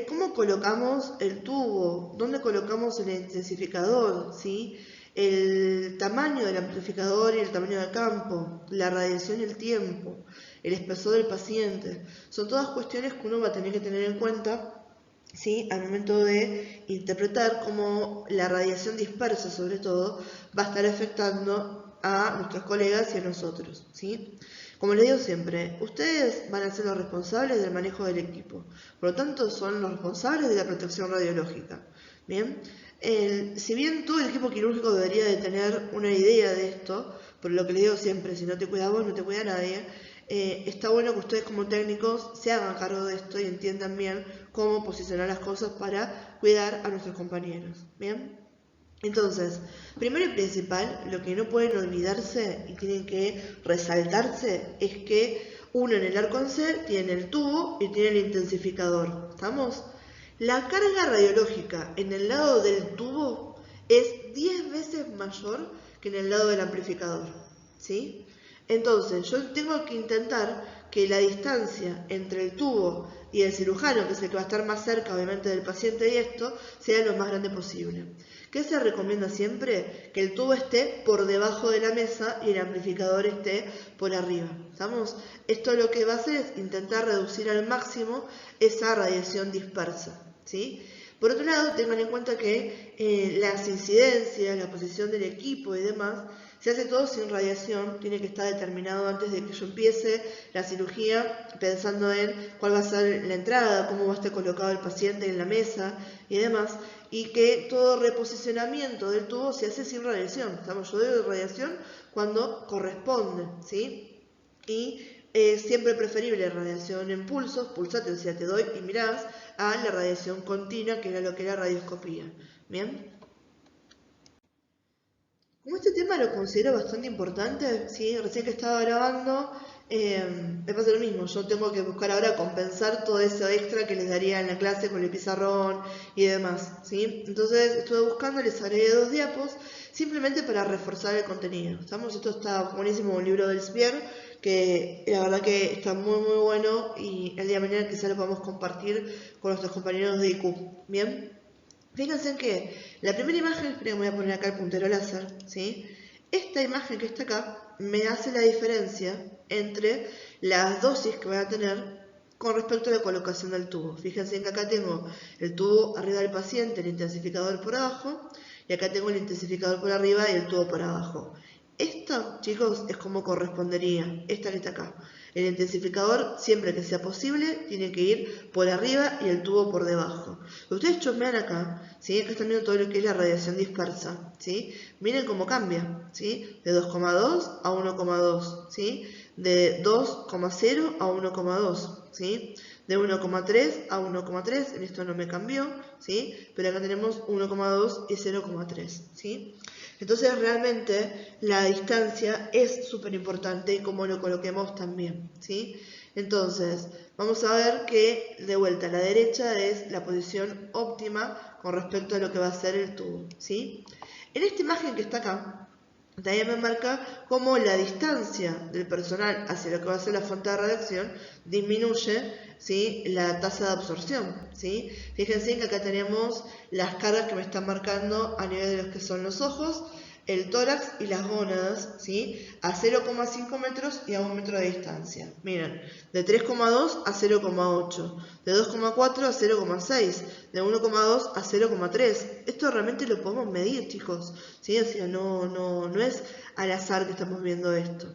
Cómo colocamos el tubo, dónde colocamos el intensificador, ¿sí? El tamaño del amplificador y el tamaño del campo, la radiación y el tiempo, el espesor del paciente, son todas cuestiones que uno va a tener que tener en cuenta, ¿sí? Al momento de interpretar cómo la radiación dispersa, sobre todo, va a estar afectando a nuestros colegas y a nosotros, ¿sí? Como les digo siempre, ustedes van a ser los responsables del manejo del equipo, por lo tanto son los responsables de la protección radiológica, ¿bien? Si bien todo el equipo quirúrgico debería de tener una idea de esto, por lo que les digo siempre, si no te cuida vos, no te cuida nadie, está bueno que ustedes como técnicos se hagan cargo de esto y entiendan bien cómo posicionar las cosas para cuidar a nuestros compañeros. ¿Bien? Entonces, primero y principal, lo que no pueden olvidarse y tienen que resaltarse es que uno en el arco en C tiene el tubo y tiene el intensificador. ¿Estamos? La carga radiológica en el lado del tubo es 10 veces mayor que en el lado del amplificador. ¿Sí? Entonces, yo tengo que intentar que la distancia entre el tubo y el cirujano, que es el que va a estar más cerca obviamente del paciente y esto, sea lo más grande posible. ¿Qué se recomienda siempre? Que el tubo esté por debajo de la mesa y el amplificador esté por arriba. ¿Estamos? Esto lo que va a hacer es intentar reducir al máximo esa radiación dispersa. ¿Sí? Por otro lado, tengan en cuenta que las incidencias, la posición del equipo y demás, se hace todo sin radiación, tiene que estar determinado antes de que yo empiece la cirugía, pensando en cuál va a ser la entrada, cómo va a estar colocado el paciente en la mesa y demás, y que todo reposicionamiento del tubo se hace sin radiación. Estamos, yo doy radiación cuando corresponde, ¿sí? Y es siempre preferible radiación en pulsos, pulsate, o sea, te doy y mirás, a la radiación continua, que era lo que era radioscopía. ¿Bien? Como este tema lo considero bastante importante, ¿sí? Recién que estaba grabando, me pasa lo mismo. Yo tengo que buscar ahora compensar todo eso extra que les daría en la clase con el pizarrón y demás, ¿sí? Entonces estuve buscando, les agregué 2 diapos, simplemente para reforzar el contenido. ¿Estamos? Esto está buenísimo, un libro del Spier, que la verdad que está muy muy bueno y el día de mañana quizá lo podamos compartir con nuestros compañeros de IQ. ¿Bien? Fíjense en que la primera imagen, esperen, voy a poner acá el puntero láser, ¿sí? Esta imagen que está acá me hace la diferencia entre las dosis que voy a tener con respecto a la colocación del tubo. Fíjense en que acá tengo el tubo arriba del paciente, el intensificador por abajo, y acá tengo el intensificador por arriba y el tubo por abajo. Esto, chicos, es como correspondería, esta que está acá. El intensificador, siempre que sea posible, tiene que ir por arriba y el tubo por debajo. Ustedes chusmean acá, ¿sí? Acá están viendo todo lo que es la radiación dispersa, ¿sí? Miren cómo cambia, ¿sí? De 2,2 a 1,2, ¿sí? De 2,0 a 1,2, ¿sí? De 1,3 a 1,3, en esto no me cambió, ¿sí? Pero acá tenemos 1,2 y 0,3, ¿sí? Entonces realmente la distancia es súper importante y cómo lo coloquemos también, ¿sí? Entonces vamos a ver que de vuelta a la derecha es la posición óptima con respecto a lo que va a ser el tubo, ¿sí? En esta imagen que está acá, también me marca cómo la distancia del personal hacia lo que va a ser la fuente de radiación disminuye, ¿sí? La tasa de absorción, ¿sí? Fíjense que acá tenemos las cargas que me están marcando a nivel de los que son los ojos, el tórax y las gónadas, ¿sí? A 0,5 metros y a 1 metro de distancia. Miren, de 3,2 a 0,8, de 2,4 a 0,6, de 1,2 a 0,3. Esto realmente lo podemos medir, chicos, ¿sí? O sea, no es al azar que estamos viendo esto.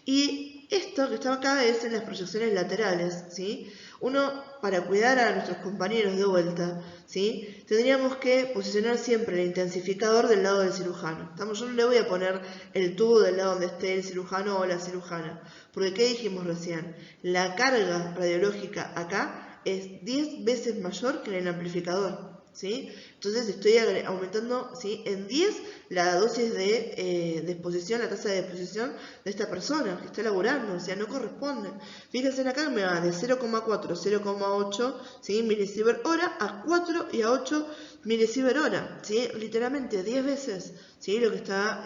Y esto que está acá es en las proyecciones laterales, ¿sí? Uno, para cuidar a nuestros compañeros de vuelta, ¿sí? Tendríamos que posicionar siempre el intensificador del lado del cirujano. ¿Estamos? Yo no le voy a poner el tubo del lado donde esté el cirujano o la cirujana, porque ¿qué dijimos recién? La carga radiológica acá es 10 veces mayor que en el amplificador, ¿sí? Entonces estoy aumentando, ¿sí? En 10 la dosis de exposición, la tasa de exposición de esta persona que está laburando, o sea, no corresponde. Fíjense acá que me va de 0,4 a 0,8, ¿sí? Milisievert hora a 4 y a 8 milisievert hora, ¿sí? Literalmente 10 veces, ¿sí? Lo que está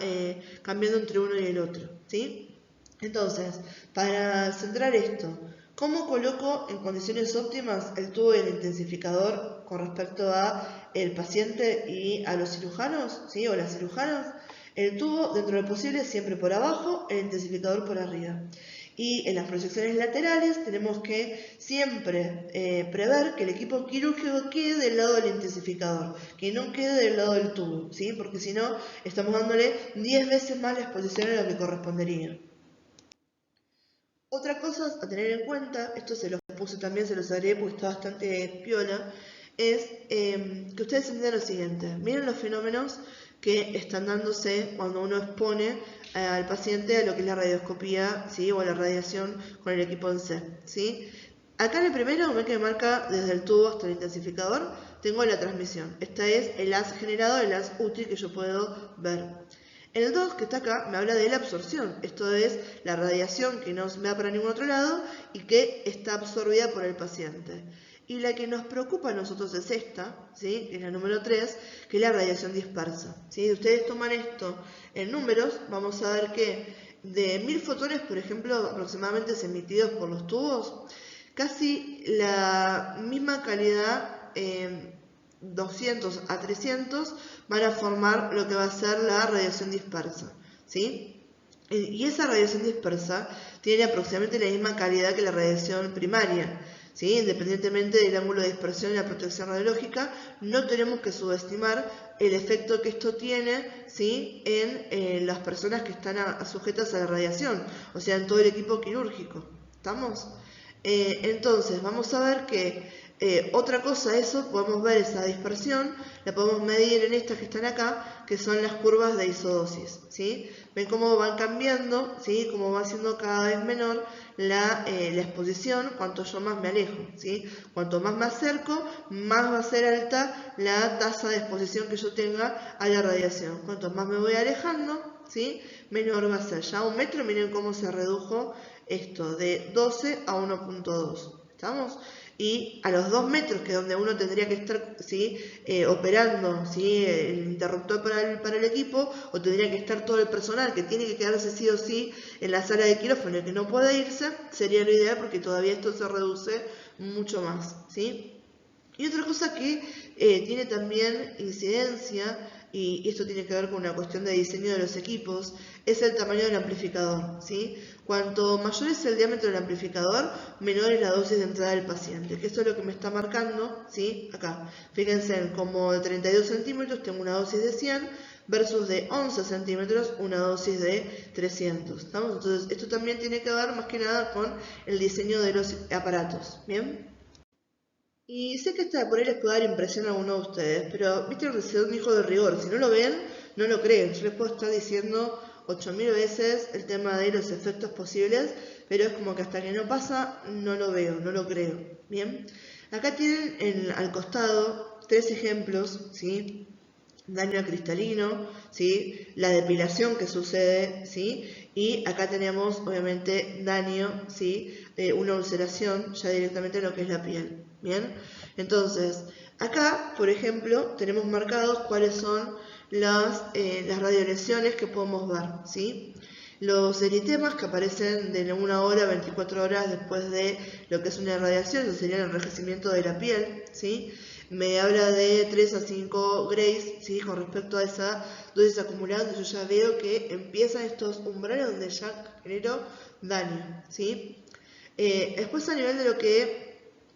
cambiando entre uno y el otro, ¿sí? Entonces, para centrar esto, ¿cómo coloco en condiciones óptimas el tubo y el intensificador con respecto a el paciente y a los cirujanos, ¿sí? O las cirujanas? El tubo, dentro de lo posible, siempre por abajo, el intensificador por arriba. Y en las proyecciones laterales tenemos que siempre prever que el equipo quirúrgico quede del lado del intensificador, que no quede del lado del tubo, ¿sí? Porque si no, estamos dándole 10 veces más la exposición a lo que correspondería. Otra cosa a tener en cuenta, esto se los puse también, se los agregué porque está bastante piola, es que ustedes entiendan lo siguiente. Miren los fenómenos que están dándose cuando uno expone al paciente a lo que es la radioscopía, ¿sí? O la radiación con el equipo en C, ¿sí? Acá en el primero, ve que marca desde el tubo hasta el intensificador, tengo la transmisión. Esta es el haz generado, el haz útil que yo puedo ver. En el 2, que está acá, me habla de la absorción. Esto es la radiación que no se va para ningún otro lado y que está absorbida por el paciente. Y la que nos preocupa a nosotros es esta, ¿sí? Que es la número 3, que es la radiación dispersa, ¿sí? Si ustedes toman esto en números, vamos a ver que de 1000 fotones, por ejemplo, aproximadamente emitidos por los tubos, casi la misma calidad, 200 a 300, van a formar lo que va a ser la radiación dispersa, ¿sí? Y esa radiación dispersa tiene aproximadamente la misma calidad que la radiación primaria, ¿sí? Independientemente del ángulo de dispersión y la protección radiológica, no tenemos que subestimar el efecto que esto tiene, ¿sí? En las personas que están sujetas a la radiación, o sea, en todo el equipo quirúrgico. ¿Estamos? Entonces, vamos a ver que otra cosa, eso, podemos ver esa dispersión, la podemos medir en estas que están acá, que son las curvas de isodosis, ¿sí? Ven cómo van cambiando, ¿sí? Cómo va siendo cada vez menor la exposición, cuanto yo más me alejo, ¿sí? Cuanto más me acerco, más va a ser alta la tasa de exposición que yo tenga a la radiación. Cuanto más me voy alejando, ¿sí? Menor va a ser. Ya a 1 metro, miren cómo se redujo esto, de 12 a 1.2. ¿Estamos? Y a los 2 metros, que es donde uno tendría que estar, ¿sí? Operando, ¿sí? El interruptor para el equipo, o tendría que estar todo el personal que tiene que quedarse sí o sí en la sala de quirófano y que no puede irse, sería lo ideal porque todavía esto se reduce mucho más, ¿sí? Y otra cosa que tiene también incidencia, y esto tiene que ver con una cuestión de diseño de los equipos, es el tamaño del amplificador, ¿sí? Cuanto mayor es el diámetro del amplificador, menor es la dosis de entrada del paciente, que eso es lo que me está marcando, ¿sí? Acá, fíjense, como de 32 centímetros tengo una dosis de 100 versus de 11 centímetros una dosis de 300, ¿estamos? Entonces, esto también tiene que ver más que nada con el diseño de los aparatos, ¿bien? Y sé que esta por ahí les puede dar impresión a alguno de ustedes, pero viste que soy un hijo de rigor. Si no lo ven, no lo creen. Yo les puedo estar diciendo 8000 veces el tema de los efectos posibles, pero es como que hasta que no pasa, no lo veo, no lo creo. Bien, acá tienen al costado 3 ejemplos, ¿sí? Daño cristalino, ¿sí? La depilación que sucede, ¿sí? Y acá tenemos obviamente daño, ¿sí? Una ulceración ya directamente en lo que es la piel, ¿bien? Entonces, acá, por ejemplo, tenemos marcados cuáles son las radiolesiones que podemos ver, ¿sí? Los eritemas que aparecen de 1 hora a 24 horas después de lo que es una irradiación, eso sería el enrojecimiento de la piel, ¿sí? Me habla de 3 a 5 grays, ¿sí? Con respecto a esa dosis acumulada, donde yo ya veo que empiezan estos umbrales donde ya genero daño, ¿sí? Después a nivel de lo que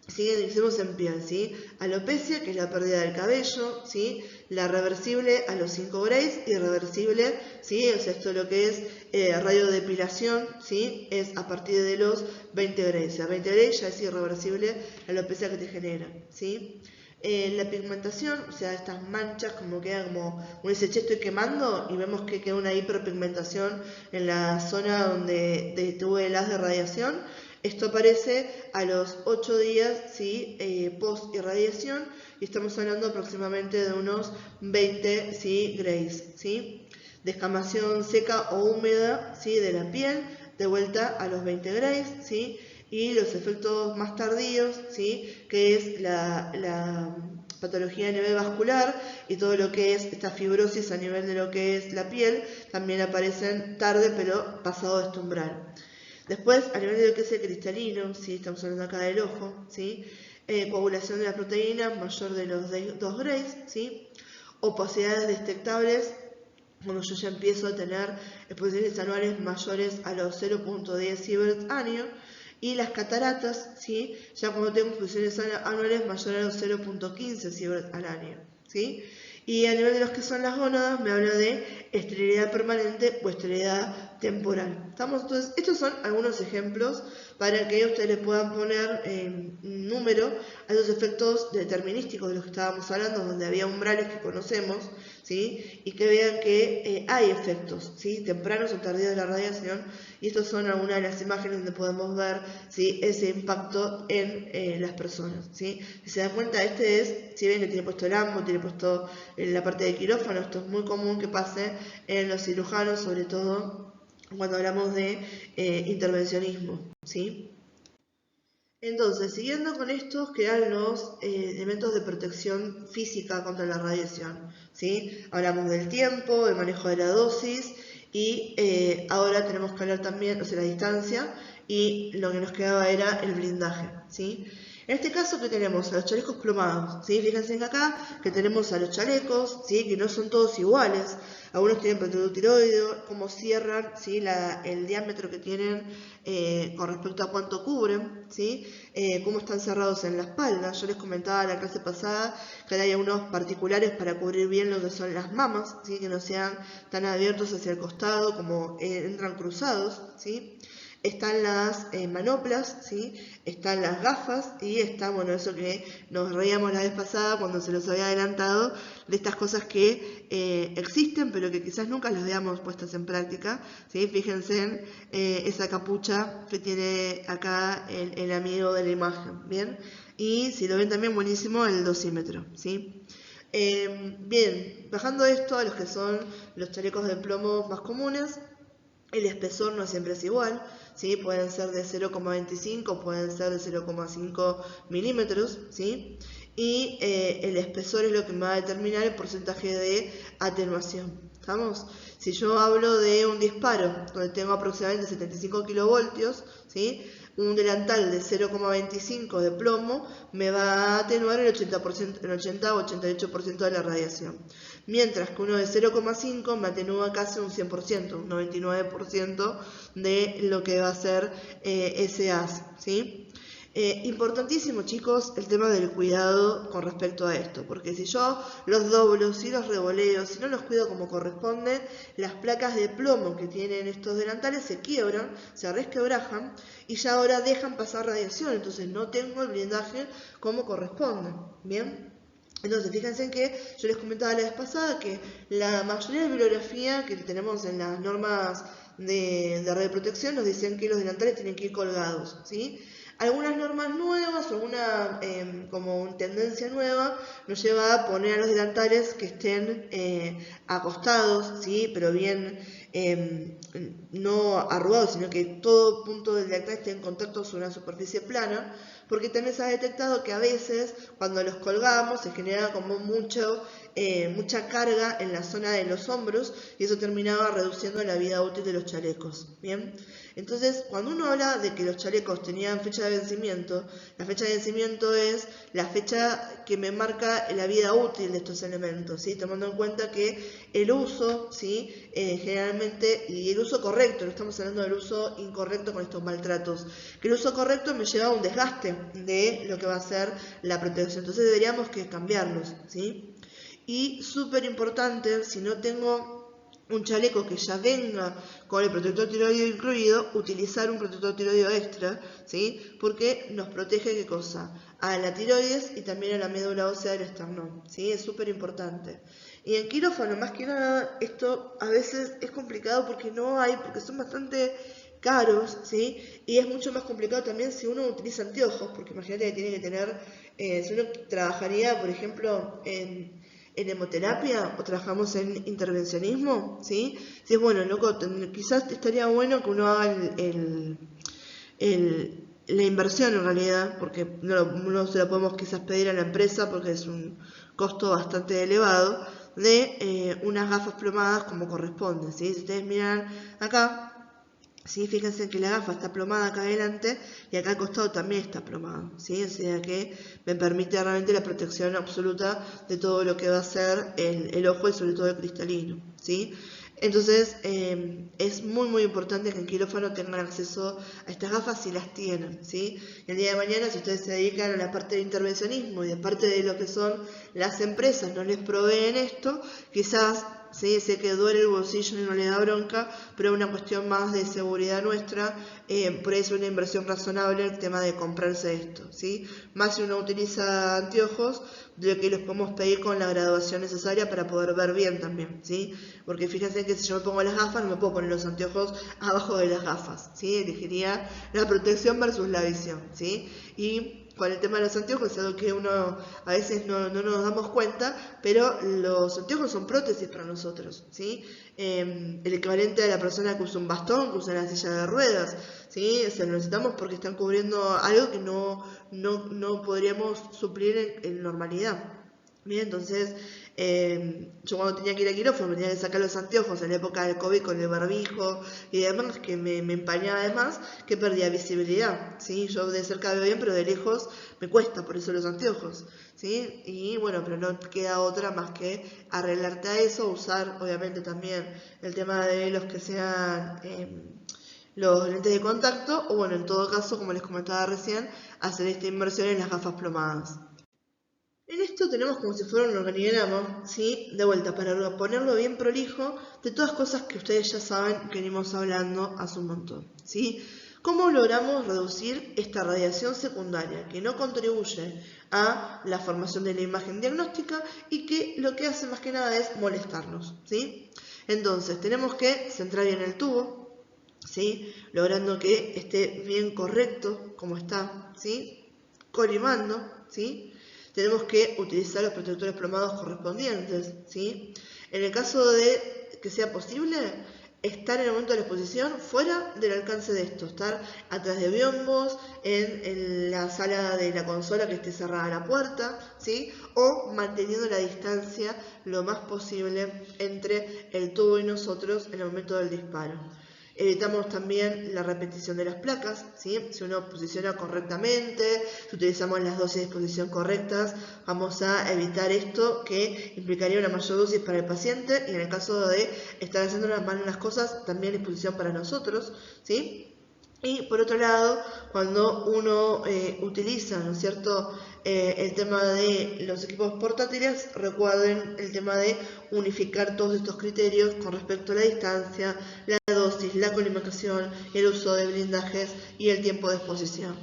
decimos en piel, ¿sí? Alopecia, que es la pérdida del cabello, ¿sí? La reversible a los 5 grays, irreversible, ¿sí? O sea, esto es lo que es radiodepilación, ¿sí? Es a partir de los 20 grays. O sea, 20 grays ya es irreversible la alopecia que te genera, ¿sí? La pigmentación, o sea, estas manchas como quedan como, uno dice, che, estoy quemando, y vemos que queda una hiperpigmentación en la zona donde tuve el haz de radiación. Esto aparece a los 8 días, ¿sí? Post irradiación, y estamos hablando aproximadamente de unos 20, ¿sí? Grays, ¿sí? Descamación seca o húmeda, ¿sí? De la piel, de vuelta a los 20 grays, ¿sí? Y los efectos más tardíos, ¿sí? Que es la patología a nivel vascular y todo lo que es esta fibrosis a nivel de lo que es la piel, también aparecen tarde pero pasado este umbral. Después, a nivel de lo que es el cristalino, ¿sí? Estamos hablando acá del ojo, ¿sí? Coagulación de las proteínas mayor de los 2 grays, ¿sí? Opacidades detectables cuando yo ya empiezo a tener exposiciones anuales mayores a los 0.10 sieverts año, y las cataratas, ¿sí? Ya cuando tengo exposiciones anuales mayores a los 0.15 sieverts al año, ¿sí? Y a nivel de los que son las gónadas, me habla de esterilidad permanente o esterilidad temporal. ¿Estamos? Entonces, estos son algunos ejemplos para que ustedes le puedan poner un número a esos efectos determinísticos de los que estábamos hablando, donde había umbrales que conocemos, ¿sí? Y que vean que hay efectos, ¿sí? Tempranos o tardíos de la radiación, y estas son algunas de las imágenes donde podemos ver, ¿sí? Ese impacto en las personas, ¿sí? Si se dan cuenta, este es, si ven que tiene puesto el ambo, tiene puesto en la parte de quirófano, esto es muy común que pase en los cirujanos, sobre todo cuando hablamos de intervencionismo, ¿sí? Entonces, siguiendo con estos, que eran los elementos de protección física contra la radiación, ¿sí? Hablamos del tiempo, del manejo de la dosis y ahora tenemos que hablar también, o sea, la distancia, y lo que nos quedaba era el blindaje, ¿sí? En este caso, ¿qué tenemos? A los chalecos plomados, ¿sí? Fíjense que acá que tenemos a los chalecos, ¿sí? Que no son todos iguales. Algunos tienen protector tiroideo, cómo cierran, ¿sí? El diámetro que tienen con respecto a cuánto cubren, ¿sí? Cómo están cerrados en la espalda. Yo les comentaba en la clase pasada que hay unos particulares para cubrir bien lo que son las mamas, ¿sí? Que no sean tan abiertos hacia el costado como entran cruzados, ¿sí? Están las manoplas, ¿sí? Están las gafas y está, bueno, eso que nos reíamos la vez pasada cuando se los había adelantado, de estas cosas que existen pero que quizás nunca las veamos puestas en práctica, ¿sí? Fíjense en esa capucha que tiene acá el amigo de la imagen, ¿bien? Y si lo ven también, buenísimo, el dosímetro, ¿sí? Bien, bajando esto a los que son los chalecos de plomo más comunes, el espesor no siempre es igual, ¿sí? Pueden ser de 0,25, pueden ser de 0,5 milímetros, ¿sí? Y el espesor es lo que me va a determinar el porcentaje de atenuación. ¿Estamos? Si yo hablo de un disparo donde tengo aproximadamente 75 kilovoltios, ¿sí? Un delantal de 0,25 de plomo me va a atenuar el 80%, el 80 o 88% de la radiación. Mientras que uno de 0,5 me atenúa casi un 100%, un 99% de lo que va a ser ese haz, ¿sí? Importantísimo, chicos, el tema del cuidado con respecto a esto, porque si yo los doblo, si los revoleo, si no los cuido como corresponde, las placas de plomo que tienen estos delantales se quiebran, se resquebrajan y ya ahora dejan pasar radiación, entonces no tengo el blindaje como corresponde, ¿bien? Entonces, fíjense que yo les comentaba la vez pasada que la mayoría de bibliografía que tenemos en las normas de radioprotección nos dicen que los delantales tienen que ir colgados, ¿sí? Algunas normas nuevas o alguna como tendencia nueva nos lleva a poner a los delantales que estén acostados, ¿sí? Pero bien no arrugados, sino que todo punto del delantal esté en contacto con una superficie plana, porque también se ha detectado que a veces cuando los colgamos se genera como mucha carga en la zona de los hombros y eso terminaba reduciendo la vida útil de los chalecos. ¿Bien? Entonces, cuando uno habla de que los chalecos tenían fecha de vencimiento, la fecha de vencimiento es la fecha que me marca la vida útil de estos elementos, ¿sí? Tomando en cuenta que el uso, ¿sí? Generalmente, y el uso correcto, no estamos hablando del uso incorrecto con estos maltratos, que el uso correcto me lleva a un desgaste de lo que va a ser la protección, entonces deberíamos que cambiarlos, ¿sí? Y súper importante, si no tengo un chaleco que ya venga con el protector tiroideo incluido, utilizar un protector tiroideo extra, ¿sí? Porque nos protege, ¿qué cosa? A la tiroides y también a la médula ósea del esternón, ¿sí? Es súper importante. Y en quirófano, más que nada, esto a veces es complicado porque porque son bastante caros, ¿sí? Y es mucho más complicado también si uno utiliza anteojos, porque imagínate que tiene que tener, si uno trabajaría, por ejemplo, en hemoterapia o trabajamos en intervencionismo, ¿sí? Si es bueno, loco, quizás estaría bueno que uno haga la inversión en realidad, porque no se la podemos quizás pedir a la empresa porque es un costo bastante elevado, de unas gafas plomadas como corresponde, ¿sí? Si ustedes miran acá, ¿sí? Fíjense que la gafa está plomada acá adelante y acá al costado también está plomado, ¿sí? O sea que me permite realmente la protección absoluta de todo lo que va a ser el ojo y sobre todo el cristalino, ¿sí? Entonces es muy importante que en quirófano tengan acceso a estas gafas si las tienen, ¿sí? El día de mañana, si ustedes se dedican a la parte de intervencionismo y de parte de lo que son las empresas no les proveen esto, quizás ¿sí? Sé que duele el bolsillo y no le da bronca, pero es una cuestión más de seguridad nuestra, por eso es una inversión razonable el tema de comprarse esto, ¿sí? Más si uno utiliza anteojos, de que los podemos pedir con la graduación necesaria para poder ver bien también, ¿sí? Porque fíjense que si yo me pongo las gafas, no me puedo poner los anteojos abajo de las gafas, ¿sí? Elegiría la protección versus la visión, ¿sí? Y con el tema de los anteojos es algo que uno a veces no nos damos cuenta, pero los anteojos son prótesis para nosotros, ¿sí? El equivalente a la persona que usa un bastón, que usa una silla de ruedas, ¿sí? O sea, lo necesitamos porque están cubriendo algo que no podríamos suplir en normalidad. Bien, entonces yo cuando tenía que ir a quirófano me tenía que sacar los anteojos en la época del COVID con el barbijo y demás, que me empañaba además, que perdía visibilidad, ¿sí? Yo de cerca veo bien, pero de lejos me cuesta, por eso los anteojos, ¿sí? Y bueno, pero no queda otra más que arreglarte a eso, usar obviamente también el tema de los que sean los lentes de contacto, o bueno, en todo caso, como les comentaba recién, hacer esta inversión en las gafas plomadas. En esto tenemos como si fuera un organigrama, ¿sí? De vuelta, para ponerlo bien prolijo, de todas cosas que ustedes ya saben que venimos hablando hace un montón, ¿sí? ¿Cómo logramos reducir esta radiación secundaria que no contribuye a la formación de la imagen diagnóstica y que lo que hace más que nada es molestarnos, ¿sí? Entonces, tenemos que centrar bien el tubo, ¿sí? Logrando que esté bien correcto como está, ¿sí? Colimando, ¿sí? Tenemos que utilizar los protectores plomados correspondientes, ¿sí? En el caso de que sea posible, estar en el momento de la exposición fuera del alcance de esto, estar atrás de biombos, en la sala de la consola que esté cerrada la puerta, ¿sí? O manteniendo la distancia lo más posible entre el tubo y nosotros en el momento del disparo. Evitamos también la repetición de las placas, ¿sí? Si uno posiciona correctamente, si utilizamos las dosis de exposición correctas, vamos a evitar esto que implicaría una mayor dosis para el paciente y en el caso de estar haciendo mal las cosas, también exposición para nosotros, ¿sí? Y por otro lado, cuando uno utiliza, ¿no es cierto?, el tema de los equipos portátiles, recuerden el tema de unificar todos estos criterios con respecto a la distancia, la dosis, la colimación, el uso de blindajes y el tiempo de exposición.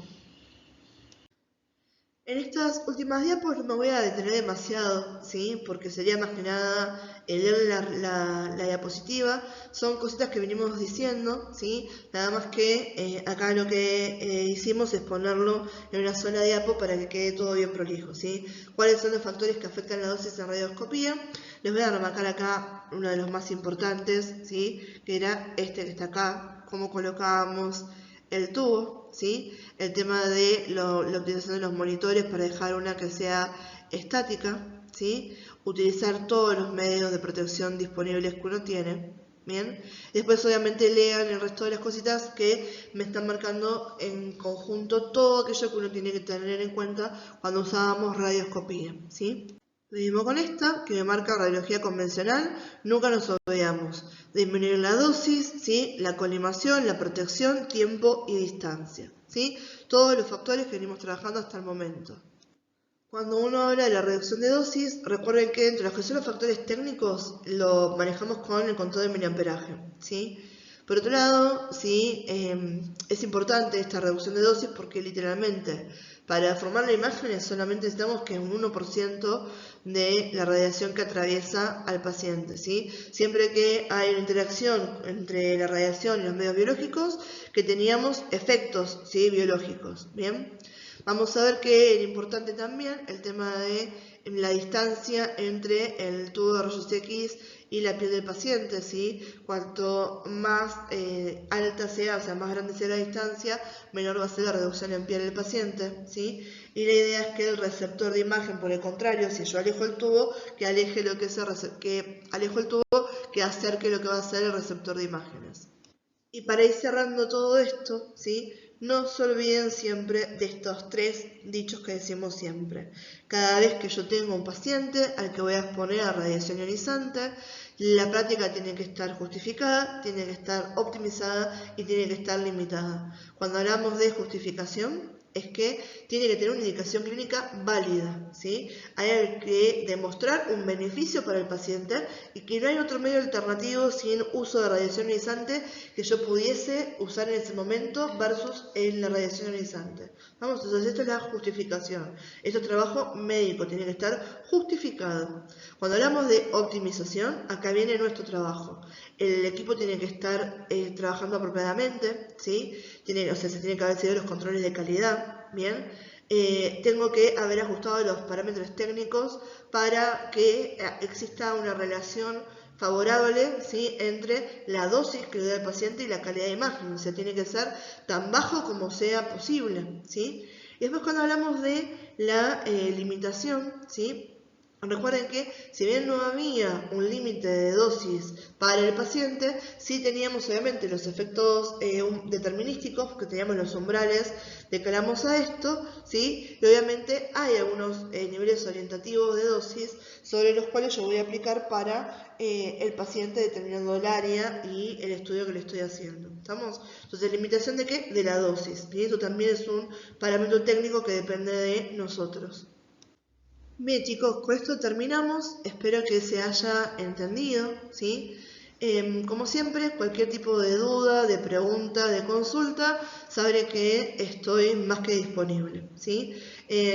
En estas últimas diapos no me voy a detener demasiado, ¿sí? Porque sería más que nada leer la diapositiva. Son cositas que venimos diciendo, ¿sí? Nada más que acá lo que hicimos es ponerlo en una sola diapo para que quede todo bien prolijo, ¿sí? ¿Cuáles son los factores que afectan la dosis en radioscopía? Les voy a remarcar acá uno de los más importantes, ¿sí? Que era este que está acá, cómo colocábamos el tubo, ¿sí? El tema de la utilización de los monitores para dejar una que sea estática, ¿sí? Utilizar todos los medios de protección disponibles que uno tiene, ¿bien? Después obviamente lean el resto de las cositas que me están marcando en conjunto todo aquello que uno tiene que tener en cuenta cuando usábamos radioscopía, ¿sí? Lo mismo con esta, que me marca radiología convencional, nunca nos olvidamos. Disminuir la dosis, ¿sí? La colimación, la protección, tiempo y distancia, ¿sí? Todos los factores que venimos trabajando hasta el momento. Cuando uno habla de la reducción de dosis, recuerden que entre los que son los factores técnicos lo manejamos con el control de miliamperaje, ¿sí? Por otro lado, sí, es importante esta reducción de dosis porque literalmente para formar la imagen solamente necesitamos que un 1% de la radiación que atraviesa al paciente, ¿sí? Siempre que hay una interacción entre la radiación y los medios biológicos, que teníamos efectos, ¿sí? Biológicos, ¿bien? Vamos a ver que era importante también el tema de la distancia entre el tubo de rayos X y la piel del paciente, ¿sí? Cuanto más alta sea, o sea, más grande sea la distancia, menor va a ser la reducción en piel del paciente, ¿sí? Y la idea es que el receptor de imagen, por el contrario, si yo alejo el tubo, que aleje lo que es alejo el tubo, que acerque lo que va a ser el receptor de imágenes. Y para ir cerrando todo esto, ¿sí? No se olviden siempre de estos 3 dichos que decimos siempre. Cada vez que yo tengo un paciente al que voy a exponer a radiación ionizante, la práctica tiene que estar justificada, tiene que estar optimizada y tiene que estar limitada. Cuando hablamos de justificación, es que tiene que tener una indicación clínica válida, ¿sí? Hay que demostrar un beneficio para el paciente y que no hay otro medio alternativo sin uso de radiación ionizante que yo pudiese usar en ese momento versus en la radiación ionizante. Vamos, entonces esto es la justificación. Esto es trabajo médico, tiene que estar justificado. Cuando hablamos de optimización, acá viene nuestro trabajo. El equipo tiene que estar trabajando apropiadamente, ¿sí? Se tienen que haber seguido los controles de calidad, ¿bien? Tengo que haber ajustado los parámetros técnicos para que exista una relación favorable, ¿sí?, entre la dosis que le da el paciente y la calidad de imagen. O sea, tiene que ser tan bajo como sea posible, ¿sí? Y después cuando hablamos de la limitación, ¿sí?, recuerden que si bien no había un límite de dosis para el paciente, sí teníamos obviamente los efectos determinísticos, que teníamos los umbrales de que hablamos a esto, ¿sí? Y obviamente hay algunos niveles orientativos de dosis sobre los cuales yo voy a aplicar para el paciente determinando el área y el estudio que le estoy haciendo. ¿Estamos? Entonces, ¿limitación de qué? De la dosis. Y eso también es un parámetro técnico que depende de nosotros. Bien, chicos, con esto terminamos. Espero que se haya entendido, ¿sí? Como siempre, cualquier tipo de duda, de pregunta, de consulta, sabré que estoy más que disponible, ¿sí?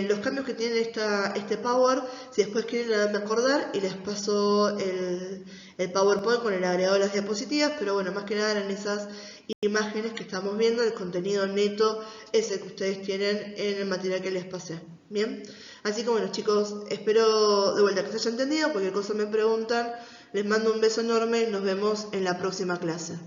Los cambios que tiene este Power, si después quieren acordar, y les paso el PowerPoint con el agregado de las diapositivas, pero bueno, más que nada eran esas imágenes que estamos viendo, el contenido neto es el que ustedes tienen en el material que les pasé. Bien, así que bueno, chicos, espero de vuelta que se haya entendido. Cualquier cosa me preguntan, les mando un beso enorme y nos vemos en la próxima clase.